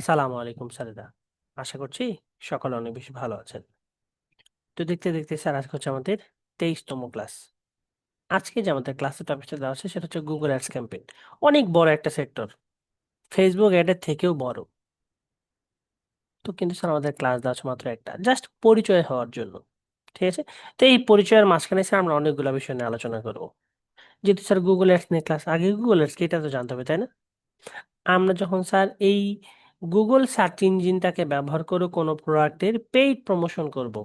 আসসালামু আলাইকুম স্যারেরা। আশা করছি সকলে অনেক বেশি ভালো আছেন। তো দেখতে দেখতে স্যার আজকে হচ্ছে আমাদের 23তম ক্লাস। আজকে যে আমাদের ক্লাসের টপিকটা দেওয়া আছে সেটা হচ্ছে গুগল অ্যাডস ক্যাম্পেইন। অনেক বড় একটা সেক্টর, ফেসবুক অ্যাডের থেকেও বড়। তো কিন্তু স্যার আমাদের ক্লাস দেওয়া আছে মাত্র একটা, জাস্ট পরিচয় হওয়ার জন্য। ঠিক আছে। তো এই পরিচয়ের মাঝখানে স্যার আমরা অনেকগুলো বিষয় নিয়ে আলোচনা করব। যেহেতু স্যার গুগল অ্যাডস নিয়ে ক্লাস, আগে গুগল অ্যাডস কি এটা তো জানতে হবে তাই না? আমরা যখন স্যার এই গুগল সার্চ ইঞ্জিনটাকে ব্যবহার করে কোনো প্রোডাক্টের পেইড প্রমোশন করব,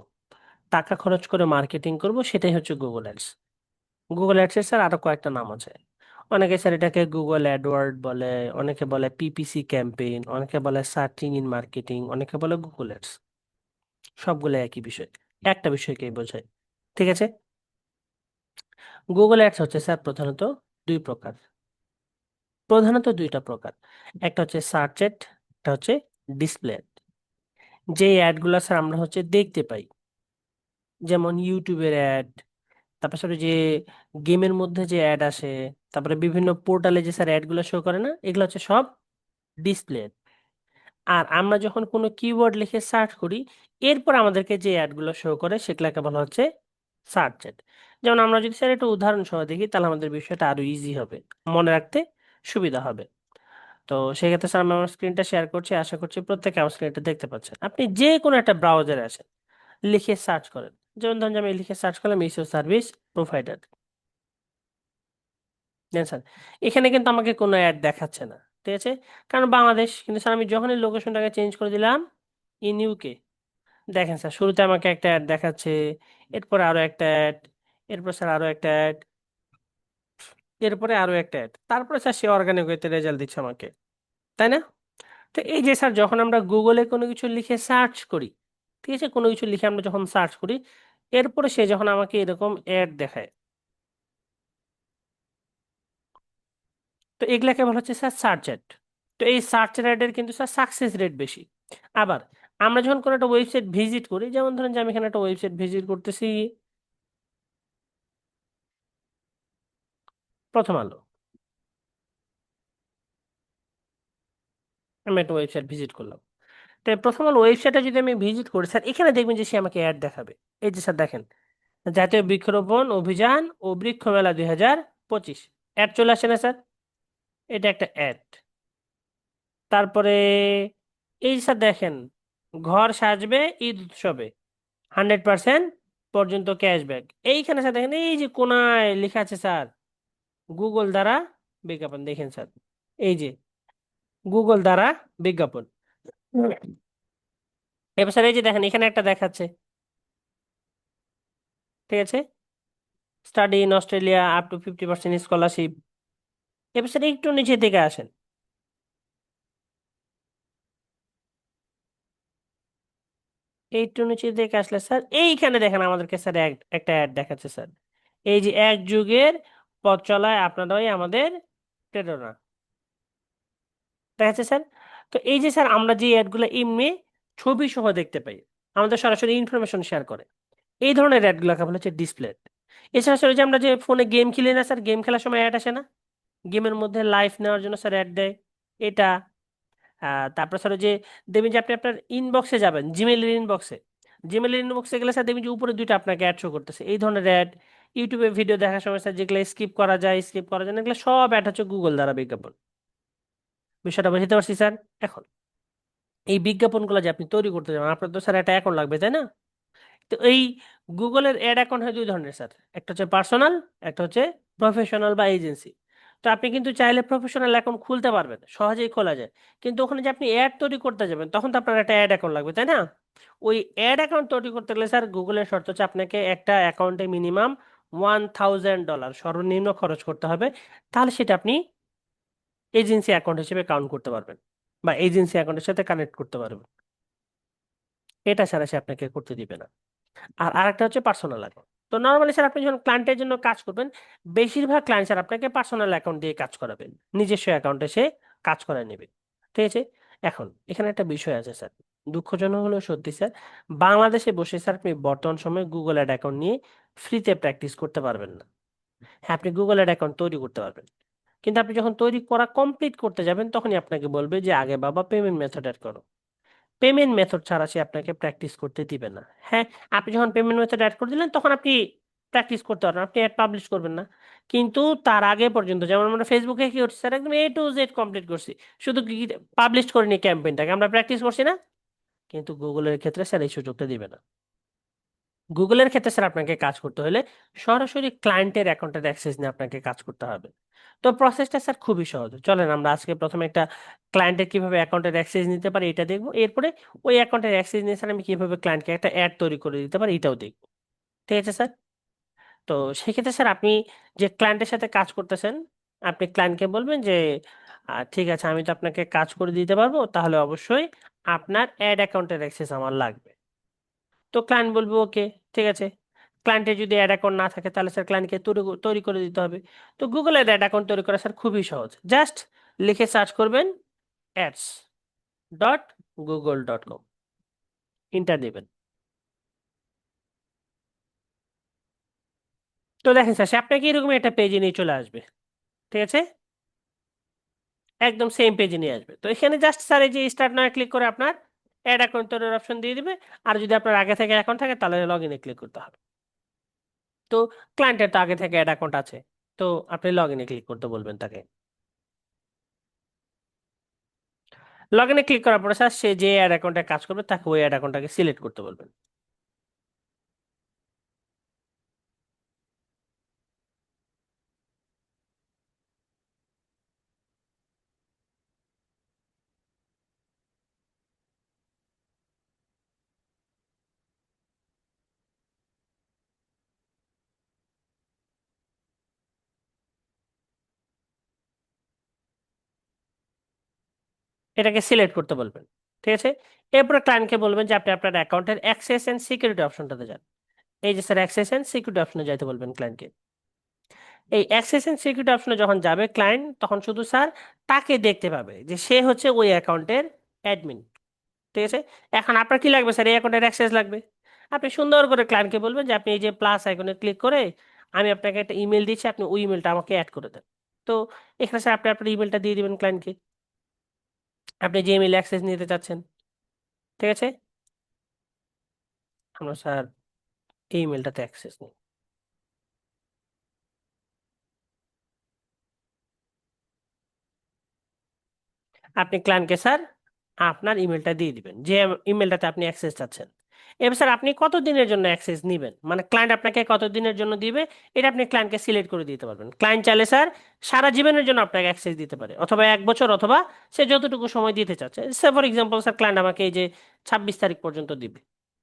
টাকা খরচ করে মার্কেটিং করব, সেটাই হচ্ছে গুগল অ্যাডস। গুগল অ্যাডস এর স্যার আরো কয়েকটা নাম আছে। অনেকে স্যার এটাকে গুগল অ্যাডওয়ার্ড বলে, অনেকে বলে পিপিসি ক্যাম্পেইন, অনেকে বলে সার্চ ইঞ্জিন মার্কেটিং, অনেকে বলে গুগল অ্যাডস। সবগুলো একই বিষয়, একটা বিষয়কেই বোঝায়। ঠিক আছে। গুগল অ্যাডস হচ্ছে স্যার প্রধানত দুই প্রকার, প্রধানত দুইটা প্রকার। একটা হচ্ছে সার্চ অ্যাড, একটা হচ্ছে ডিসপ্লে অ্যাড। যে অ্যাডগুলো স্যার আমরা হচ্ছে দেখতে পাই, যেমন ইউটিউবের অ্যাড, তারপর স্যার ওই যে গেমের মধ্যে যে অ্যাড আসে, তারপরে বিভিন্ন পোর্টালে যে স্যার অ্যাডগুলো শো করে না, এগুলো হচ্ছে সব ডিসপ্লে। আর আমরা যখন কোনো কিওয়ার্ড লিখে সার্চ করি, এরপর আমাদেরকে যে অ্যাডগুলো শো করে সেগুলোকে বলা হচ্ছে সার্চ অ্যাড। যেমন আমরা যদি স্যার একটা উদাহরণ সহ দেখি তাহলে আমাদের বিষয়টা আরো ইজি হবে, মনে রাখতে সুবিধা হবে। তো সেক্ষেত্রে স্যার আমি আমার স্ক্রিনটা শেয়ার করছি, আশা করছি প্রত্যেকে আমার স্ক্রিনটা দেখতে পাচ্ছেন। আপনি যে কোনো একটা ব্রাউজারে আসেন, লিখে সার্চ করেন। যেমন ধরুন যে আমি লিখে সার্চ করলাম ইসো সার্ভিস প্রোভাইডার। দেন স্যার এখানে কিন্তু আমাকে কোনো অ্যাড দেখাচ্ছে না, ঠিক আছে, কারণ বাংলাদেশ। কিন্তু স্যার আমি যখনই লোকেশনটাকে চেঞ্জ করে দিলাম ইন ইউকে, দেখেন স্যার শুরুতে আমাকে একটা অ্যাড দেখাচ্ছে, এরপরে আরো একটা অ্যাড, এরপর স্যার আরো একটা অ্যাড, এরপরে আরো একটা অ্যাড, তারপরে স্যার সে অর্গানিক ওয়েতে রেজাল্ট দিচ্ছে আমাকে, তাই না? তো এই যে স্যার যখন আমরা গুগলে কোনো কিছু লিখে সার্চ করি, ঠিক আছে, কোনো কিছু লিখে আমরা যখন সার্চ করি, এরপরে সে যখন আমাকে এরকম অ্যাড দেখায়, তো এগুলাকে বলা হচ্ছে স্যার সার্চ অ্যাড। তো এই সার্চ অ্যাডের কিন্তু স্যার সাকসেস রেট বেশি। আবার আমরা যখন কোনো একটা ওয়েবসাইট ভিজিট করি, যেমন ধরেন যে আমি এখানে একটা ওয়েবসাইট ভিজিট করতেছি, প্রথম আলো, আমি একটা ওয়েবসাইট ভিজিট করলাম। তো প্রথম আলো ওয়েবসাইটে যদি আমি ভিজিট করি স্যার, এখানে দেখবেন যে সে আমাকে অ্যাড দেখাবে। এই যে স্যার দেখেন, জাতীয় বৃক্ষরোপণ অভিযান ও বৃক্ষ মেলা 2025, অ্যাড চলে আসে না স্যার? এটা একটা অ্যাড। তারপরে এই যে স্যার দেখেন, ঘর সাজবে ঈদ উৎসবে 100% পর্যন্ত ক্যাশব্যাক। এইখানে স্যার দেখেন এই যে কোনায় লেখা আছে স্যার, গুগল দ্বারা বিজ্ঞাপন। দেখেন স্যার, এই যে গুগল দ্বারা বিজ্ঞাপন। এবার স্যার এই যে দেখেন এখানে একটা দেখাচ্ছে, ঠিক আছে, study in Australia up to 50% scholarship. এবার স্যার একটু নিচে থেকে আসেন, একটু নিচে থেকে আসলে স্যার এইখানে দেখেন আমাদেরকে স্যার একটা অ্যাড দেখাচ্ছে স্যার। এই যে এক যুগের পথ চলায় আপনারাই আমাদের প্রেরণা, দেখাচ্ছে স্যার। তো এই যে স্যার আমরা যে অ্যাডগুলো এমনি ছবি সহ দেখতে পাই, আমাদের সরাসরি ইনফরমেশন শেয়ার করে, এই ধরনের অ্যাডগুলোকে বলা হচ্ছে ডিসপ্লে। এছাড়া স্যার ওই যে আমরা যে ফোনে গেম খেলি না স্যার, গেম খেলার সময় অ্যাড আসে না, গেমের মধ্যে লাইফ নেওয়ার জন্য স্যার অ্যাড দেয়, এটা। তারপর স্যার ওই যে দেখবেন যে আপনি আপনার ইনবক্সে যাবেন, জিমেইলের ইনবক্সে, জিমেইলের ইনবক্সে গেলে স্যার দেখবেন যে উপরে দুইটা আপনাকে অ্যাড শো করতেছে, এই ধরনের অ্যাড। ইউটিউবে ভিডিও দেখার সময় স্যার যেগুলো স্কিপ করা যায়, স্কিপ করা যায় না, এগুলো সব অ্যাড হচ্ছে গুগল দ্বারা বিজ্ঞাপন। বিষয়টা বুঝতে পারছি স্যার? এখন এই বিজ্ঞাপনগুলো যে আপনি তৈরি করতে যাবেন, আপনার তো স্যার একটা অ্যাকাউন্ট লাগবে তাই না? তো এই গুগলের অ্যাড অ্যাকাউন্ট হয় দুই ধরনের স্যার, একটা হচ্ছে পার্সোনাল, একটা হচ্ছে প্রফেশনাল বা এজেন্সি। তো আপনি কিন্তু চাইলে প্রফেশনাল অ্যাকাউন্ট খুলতে পারবেন, সহজেই খোলা যায়। কিন্তু ওখানে যে আপনি অ্যাড তৈরি করতে যাবেন তখন তো আপনার একটা অ্যাড অ্যাকাউন্ট লাগবে তাই না? ওই অ্যাড অ্যাকাউন্ট তৈরি করতে গেলে স্যার গুগলের শর্ত হচ্ছে আপনাকে একটা অ্যাকাউন্টে মিনিমাম $1000 সর্বনিম্ন খরচ করতে হবে, তাহলে সেটা আপনি এজেন্সি অ্যাকাউন্ট হিসেবে কাউন্ট করতে পারবেন বা এজেন্সি অ্যাকাউন্টের সাথে কানেক্ট করতে পারবেন। এটা ছাড়া সে আপনাকে করতে দিবে না। আর আরেকটা হচ্ছে পার্সোনাল অ্যাকাউন্ট। তো নর্মালি স্যার আপনি যখন ক্লায়েন্টের জন্য কাজ করবেন, বেশিরভাগ ক্লায়েন্ট স্যার আপনাকে পার্সোনাল অ্যাকাউন্ট দিয়ে কাজ করাবেন, নিজস্ব অ্যাকাউন্টে সে কাজ করায় নেবে। ঠিক আছে। এখন এখানে একটা বিষয় আছে স্যার, দুঃখজনক হলেও সত্যি স্যার, বাংলাদেশে বসে স্যার আপনি বর্তমান সময়ে গুগল অ্যাড অ্যাকাউন্ট নিয়ে ফ্রিতে প্র্যাকটিস করতে পারবেন না। হ্যাঁ, আপনি গুগল অ্যাড অ্যাকাউন্ট তৈরি করতে পারবেন, কিন্তু আপনি যখন তৈরি করা কমপ্লিট করতে যাবেন তখনই আপনাকে বলবে যে আগে বাবা পেমেন্ট মেথড অ্যাড করো। পেমেন্ট মেথড ছাড়া সে আপনাকে প্র্যাকটিস করতে দিবে না। হ্যাঁ, আপনি যখন পেমেন্ট মেথড অ্যাড করে দিলেন তখন আপনি প্র্যাকটিস করতে পারবেন, আপনি অ্যাড পাবলিশ করবেন না। কিন্তু তার আগে পর্যন্ত, যেমন আমরা ফেসবুকে কি করছি স্যার, একদম A to Z কমপ্লিট করছি, শুধু কি পাবলিশ করিনি ক্যাম্পেইনটাকে, আমরা প্র্যাকটিস করছি না। কিন্তু গুগলের ক্ষেত্রে স্যার এই সুযোগটা দিবে না। গুগলের ক্ষেত্রে স্যার আপনাকে কাজ করতে হলে সরাসরি ক্লায়েন্টের অ্যাকাউন্টের অ্যাক্সেস নিয়ে আপনাকে কাজ করতে হবে। তো প্রসেসটা স্যার খুবই সহজ। চলেন আমরা আজকে প্রথমে একটা ক্লায়েন্টের কিভাবে অ্যাকাউন্টের অ্যাক্সেস নিতে পারি এটা দেখবো, এরপরে ওই অ্যাকাউন্টের অ্যাক্সেস নিয়ে স্যার আমি কিভাবে ক্লায়েন্টকে একটা অ্যাড তৈরি করে দিতে পারি এটাও দেখবো। ঠিক আছে স্যার? তো সেক্ষেত্রে স্যার আপনি যে ক্লায়েন্টের সাথে কাজ করতেছেন, আপনি ক্লায়েন্টকে বলবেন যে ঠিক আছে আমি তো আপনাকে কাজ করে দিতে পারবো, তাহলে অবশ্যই আপনার অ্যাড অ্যাকাউন্টের অ্যাক্সেস আমার লাগবে। তো ক্লায়েন্ট বলবে ওকে, ঠিক আছে। ক্লায়েন্টের যদি অ্যাড অ্যাকাউন্ট না থাকে তাহলে স্যার ক্লায়েন্টকে তৈরি তৈরি করে দিতে হবে। তো গুগলের অ্যাড অ্যাকাউন্ট তৈরি করা স্যার খুবই সহজ। জাস্ট লিখে সার্চ করবেন ads.google.com, ইন্টার দিবেন। তো দেখেন স্যার সে আপনাকে এরকম একটা পেজে নিয়ে চলে আসবে। ঠিক আছে, একদম সেম পেজে নিয়ে আসবে। তো এখানে জাস্ট স্যার এই যে স্টার্ট নাও ক্লিক করে আপনার অ্যাড অ্যাকাউন্ট তৈরির অপশন দিয়ে দিবে। আর যদি আপনার আগে থেকে অ্যাকাউন্ট থাকে তাহলে লগ ইনে ক্লিক করতে হবে। তো ক্লায়েন্টের তো আগে থেকে অ্যাড অ্যাকাউন্ট আছে, তো আপনি লগ ইনে ক্লিক করতে বলবেন তাকে। লগ ইনে ক্লিক করার পরে স্যার সে যে অ্যাড অ্যাকাউন্টে কাজ করবে তাকে ওই অ্যাড অ্যাকাউন্টটাকে সিলেক্ট করতে বলবেন। এটাকে সিলেক্ট করতে বলবেন। ঠিক আছে, এরপরে ক্লায়েন্টকে বলবেন যে আপনি আপনার অ্যাকাউন্টের অ্যাক্সেস এন্ড সিকিউরিটি অপশনটাতে যান। এই যে স্যার অ্যাক্সেস এন্ড সিকিউরিটি অপশনে যাইতে বলবেন ক্লায়েন্টকে। এই অ্যাক্সেস এন্ড সিকিউরিটি অপশনে যখন যাবে ক্লায়েন্ট, তখন শুধু স্যার তাকে দেখতে পাবে যে সে হচ্ছে ওই অ্যাকাউন্টের অ্যাডমিন। ঠিক আছে, এখন আপনার কি লাগবে স্যার? এই অ্যাকাউন্টের অ্যাক্সেস লাগবে। আপনি সুন্দর করে ক্লায়েন্টকে বলবেন যে আপনি এই যে প্লাস আইকনে ক্লিক করে আমি আপনাকে একটা ইমেল দিচ্ছি, আপনি ওই ইমেলটা আমাকে অ্যাড করে দেন। তো এখানে স্যার আপনি আপনার ইমেলটা দিয়ে দিবেন ক্লায়েন্টকে, আপনি যে ইমেল অ্যাক্সেস নিতে চাচ্ছেন। ঠিক আছে, আমরা স্যার এই ইমেলটাতে অ্যাক্সেস নিই। আপনি ক্লায়েন্টকে স্যার আপনার ইমেলটা দিয়ে দিবেন, যে ইমেলটাতে আপনি অ্যাক্সেস চাচ্ছেন। এবার স্যার আপনি কত দিনের জন্য অ্যাক্সেস নেবেন, মানে ক্লায়েন্ট আপনাকে কত দিনের জন্য দিবে, এটা আপনি ক্লায়েন্টকে সিলেক্ট করে দিতে পারবেন। ক্লায়েন্ট চাইলে স্যার সারা জীবনের জন্য আপনাকে অ্যাক্সেস দিতে পারে, অথবা 1 বছর, অথবা সে যতটুকু সময় দিতে চাচ্ছে। সে ফর এক্সাম্পল স্যার ক্লায়েন্ট আমাকে এই যে 26 তারিখ পর্যন্ত দিবে।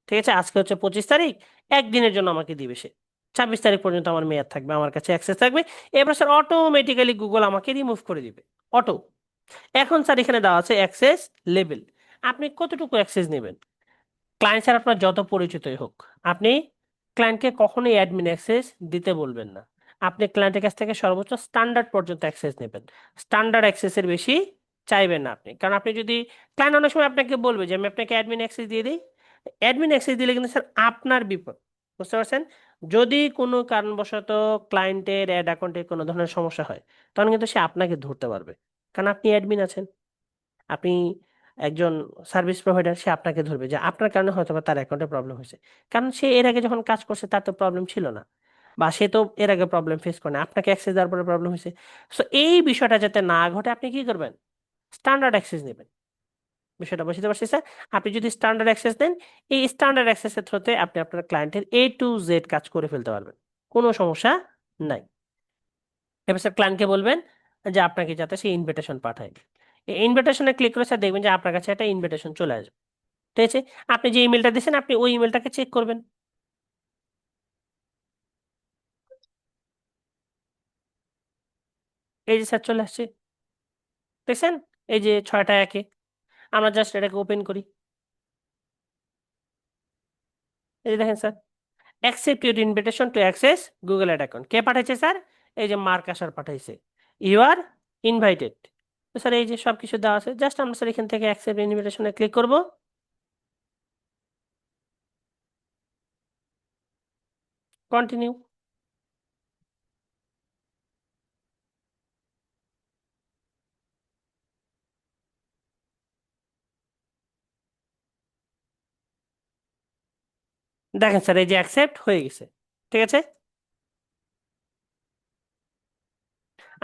ঠিক আছে, আজকে হচ্ছে 25 তারিখ, একদিনের জন্য আমাকে দিবে সে। 26 তারিখ পর্যন্ত আমার মেয়াদ থাকবে, আমার কাছে অ্যাক্সেস থাকবে। এবার স্যার অটোমেটিক্যালি গুগল আমাকে রিমুভ করে দিবে, অটো। এখন স্যার এখানে দেওয়া আছে অ্যাক্সেস লেভেল, আপনি কতটুকু অ্যাক্সেস নেবেন। ক্লায়েন্ট স্যার আপনার যত পরিচিতই হোক, আপনি ক্লায়েন্টকে কখনোই অ্যাডমিন অ্যাক্সেস দিতে বলবেন না। আপনি ক্লায়েন্টের কাছ থেকে সর্বোচ্চ স্ট্যান্ডার্ড পর্যন্ত অ্যাক্সেস নেবেন, স্ট্যান্ডার্ড অ্যাক্সেসের বেশি চাইবেন না আপনি। কারণ আপনি যদি, ক্লায়েন্ট অনেক সময় আপনাকে বলবে যে আমি আপনাকে অ্যাডমিন অ্যাক্সেস দিয়ে দিই। অ্যাডমিন অ্যাক্সেস দিলে কিন্তু স্যার আপনার বিপদ, বুঝতে পারছেন? যদি কোনো কারণবশত ক্লায়েন্টের অ্যাড অ্যাকাউন্টে কোনো ধরনের সমস্যা হয়, তখন কিন্তু সে আপনাকে ধরতে পারবে, কারণ আপনি অ্যাডমিন আছেন, আপনি একজন সার্ভিস প্রোভাইডার। সে আপনাকে ধরবে যে আপনার কারণে হয়তো বা তার অ্যাকাউন্টে প্রবলেম হয়েছে, কারণ সে এর আগে যখন কাজ করছে তার তো প্রবলেম ছিল না, বা সে তো এর আগে প্রবলেম ফেস করে না, আপনাকে অ্যাক্সেস দেওয়ার পরে প্রবলেম হয়েছে। সো এই বিষয়টা যাতে না ঘটে আপনি কি করবেন? স্ট্যান্ডার্ড অ্যাক্সেস নেবেন। বিষয়টা বুঝতে পারছি স্যার? আপনি যদি স্ট্যান্ডার্ড অ্যাক্সেস নেন, এই স্ট্যান্ডার্ড অ্যাক্সেসের থ্রুতে আপনি আপনার ক্লায়েন্টের A to Z কাজ করে ফেলতে পারবেন, কোনো সমস্যা নাই। এবার স্যার ক্লায়েন্টকে বলবেন যে আপনাকে যাতে সে ইনভিটেশন পাঠায়। এই ইনভিটেশনে ক্লিক করে স্যার দেখবেন যে আপনার কাছে একটা ইনভিটেশন চলে আসবে। ঠিক আছে, আপনি যে ইমেলটা দিয়েছেন আপনি ওই ইমেলটাকে চেক করবেন। এই যে স্যার চলে আসছে, দেখছেন? এই যে 6টা 1-এ, আমরা জাস্ট এটাকে ওপেন করি। এই যে দেখেন sir, accept your invitation to access Google ad account. কে পাঠাইছে স্যার? এই যে মার্ক আসার পাঠাইছে, ইউ আর ইনভাইটেড। তো স্যার এই যে সব কিছু দেওয়া আছে, জাস্ট আমরা স্যার এখান থেকে অ্যাকসেপ্ট ইনভিটেশনে ক্লিক করব। কন্টিনিউ। দেখেন স্যার এই যে অ্যাকসেপ্ট হয়ে গেছে, ঠিক আছে।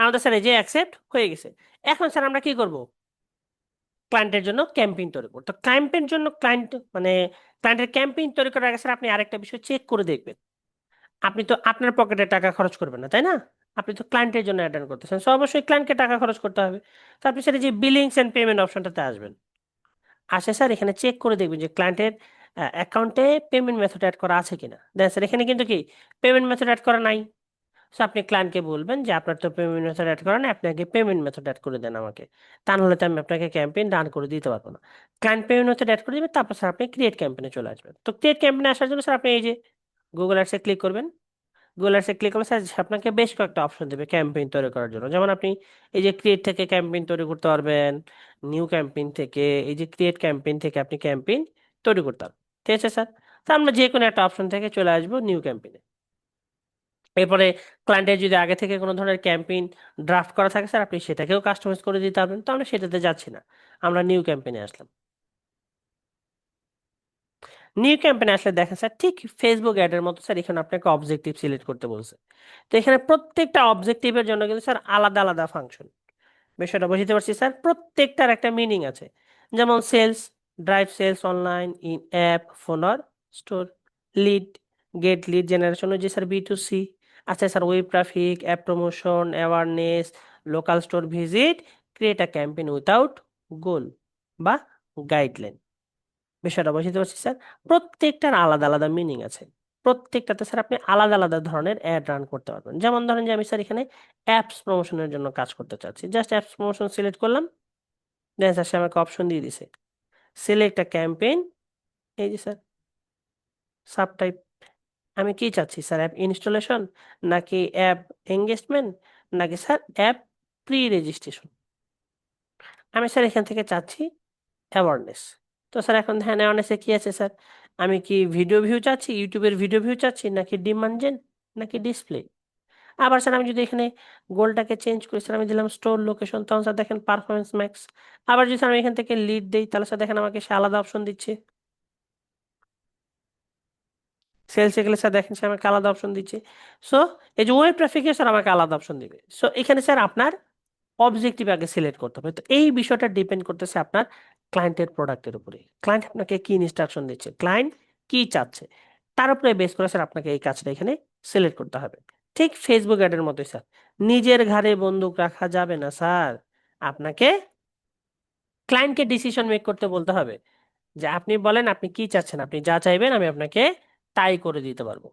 আমাদের স্যার এই যে অ্যাকসেপ্ট হয়ে গেছে। এখন স্যার আমরা কি করব? ক্লায়েন্টের জন্য ক্যাম্পেইন তৈরি করব। তো ক্লায়েন্টের জন্য মানে ক্লায়েন্টের ক্যাম্পেইন তৈরি করার আগে স্যার আপনি আরেকটা বিষয় চেক করে দেখবেন। আপনি তো আপনার পকেটে টাকা খরচ করবেন না, তাই না? আপনি তো ক্লায়েন্টের জন্য অ্যাটেন্ড করতেছেন, সো অবশ্যই ক্লায়েন্টকে টাকা খরচ করতে হবে। তো আপনি স্যার এই যে বিলিংস এন্ড পেমেন্ট অপশনটাতে আসবেন। আসে স্যার এখানে চেক করে দেখবেন যে ক্লায়েন্টের অ্যাকাউন্টে পেমেন্ট মেথড অ্যাড করা আছে কিনা। দেখেন স্যার এখানে কিন্তু কি পেমেন্ট মেথড অ্যাড করা নাই। সো আপনি ক্লায়েন্টকে বলবেন যে আপনার তো পেমেন্ট মেথড অ্যাড করা নেই, আপনি আগে পেমেন্ট মেথড অ্যাড করে দেন আমাকে। তা নাহলে তো আমি আপনাকে ক্যাম্পেইন রান করে দিতে পারবো না। ক্লায়েন্ট পেমেন্ট মেথড অ্যাড করে দিবেন, তারপর স্যার আপনি ক্রিয়েট ক্যাম্পেইনে চলে আসবেন। তো ক্রিয়েট ক্যাম্পেইনে আসার জন্য স্যার আপনি এই যে গুগল অ্যাডসে ক্লিক করবেন। গুগল অ্যাডসে ক্লিক করলে স্যার আপনাকে বেশ কয়েকটা অপশন দেবে ক্যাম্পেইন তৈরি করার জন্য। যেমন আপনি এই যে ক্রিয়েট থেকে ক্যাম্পেইন তৈরি করতে পারবেন, নিউ ক্যাম্পেইন থেকে, এই যে ক্রিয়েট ক্যাম্পেইন থেকে আপনি ক্যাম্পেইন তৈরি করতে পারবেন। ঠিক আছে স্যার। তো আমরা যে কোনো একটা অপশন থেকে চলে আসবো নিউ ক্যাম্পেইনে। এরপরে ক্লায়েন্টের যদি আগে থেকে কোনো ধরনের ক্যাম্পেইন ড্রাফট করা থাকে স্যার আপনি সেটাকেও কাস্টমাইজ করে দিতে পারবেন। তো আমরা সেটাতে যাচ্ছি না, আমরা নিউ ক্যাম্পেইনে আসলাম। নিউ ক্যাম্পেইনে আসলে দেখেন স্যার ঠিক ফেসবুক অ্যাডের মতো স্যার এখানে আপনাকে অবজেক্টিভ সিলেক্ট করতে বলছে। তো এখানে প্রত্যেকটা অবজেক্টিভের জন্য কিন্তু স্যার আলাদা আলাদা ফাংশন। বিষয়টা বুঝতে পারছি স্যার, প্রত্যেকটার একটা মিনিং আছে। যেমন sales, drive sales online, in app, phone or store. Lead, get lead generation, যে স্যার B2C। আচ্ছা sir web traffic, app promotion, awareness, local store visit, create a campaign without goal বা guideline. বিষয়টা বুঝতে পারছি sir, প্রত্যেকটার আলাদা আলাদা meaning আছে। প্রত্যেকটাতে স্যার আপনি আলাদা আলাদা ধরনের অ্যাড রান করতে পারবেন। যেমন ধরেন যে আমি স্যার এখানে অ্যাপস প্রমোশনের জন্য কাজ করতে চাচ্ছি, জাস্ট অ্যাপস প্রমোশন সিলেক্ট করলাম। দেন স্যার সে আমাকে অপশন দিয়ে দিছে সিলেক্ট আ ক্যাম্পেইন। এই যে স্যার সাবটাইপ, আমি কি চাচ্ছি স্যার, অ্যাপ ইনস্টলেশন নাকি অ্যাপ এঙ্গেজমেন্ট নাকি স্যার অ্যাপ প্রি রেজিস্ট্রেশন। আমি স্যার এখান থেকে চাচ্ছি অ্যাওয়ারনেস। তো স্যার এখন ধ্যান অ্যাওয়ারনেসে কি আছে স্যার, আমি কি ভিডিও ভিউ চাচ্ছি, ইউটিউবের ভিডিও ভিউ চাচ্ছি নাকি ডিমান্ড জেন নাকি ডিসপ্লে। আবার স্যার আমি যদি এখানে গোলটাকে চেঞ্জ করি স্যার, আমি দিলাম স্টোর লোকেশন, তখন স্যার দেখেন পারফরমেন্স ম্যাক্স। আবার যদি স্যার আমি এখান থেকে লিড দিই তাহলে স্যার দেখেন আমাকে সে আলাদা অপশন দিচ্ছে। সেলসে গেলে স্যার দেখেন সে আমাকে আলাদা অপশন দিচ্ছে। সো এই যে ওয়েব ট্রাফিকে স্যার আমাকে আলাদা অপশন দিবে। সো এখানে স্যার আপনার অবজেক্টিভ আগে সিলেক্ট করতে হবে। তো এই বিষয়টা ডিপেন্ড করতেছে আপনার ক্লায়েন্টের প্রোডাক্টের উপরে। ক্লায়েন্ট আপনাকে কি ইনস্ট্রাকশন দিচ্ছে, ক্লায়েন্ট কি চাচ্ছে, তার উপরে বেস করে স্যার আপনাকে এই কাজটা এখানে সিলেক্ট করতে হবে। ঠিক ফেসবুক অ্যাডের মতোই স্যার, নিজের ঘাড়ে বন্দুক রাখা যাবে না স্যার। আপনাকে ক্লায়েন্টকে ডিসিশন মেক করতে বলতে হবে, যে আপনি বলেন আপনি কি চাচ্ছেন, আপনি যা চাইবেন আমি আপনাকে তাই করে দিতে পারবো।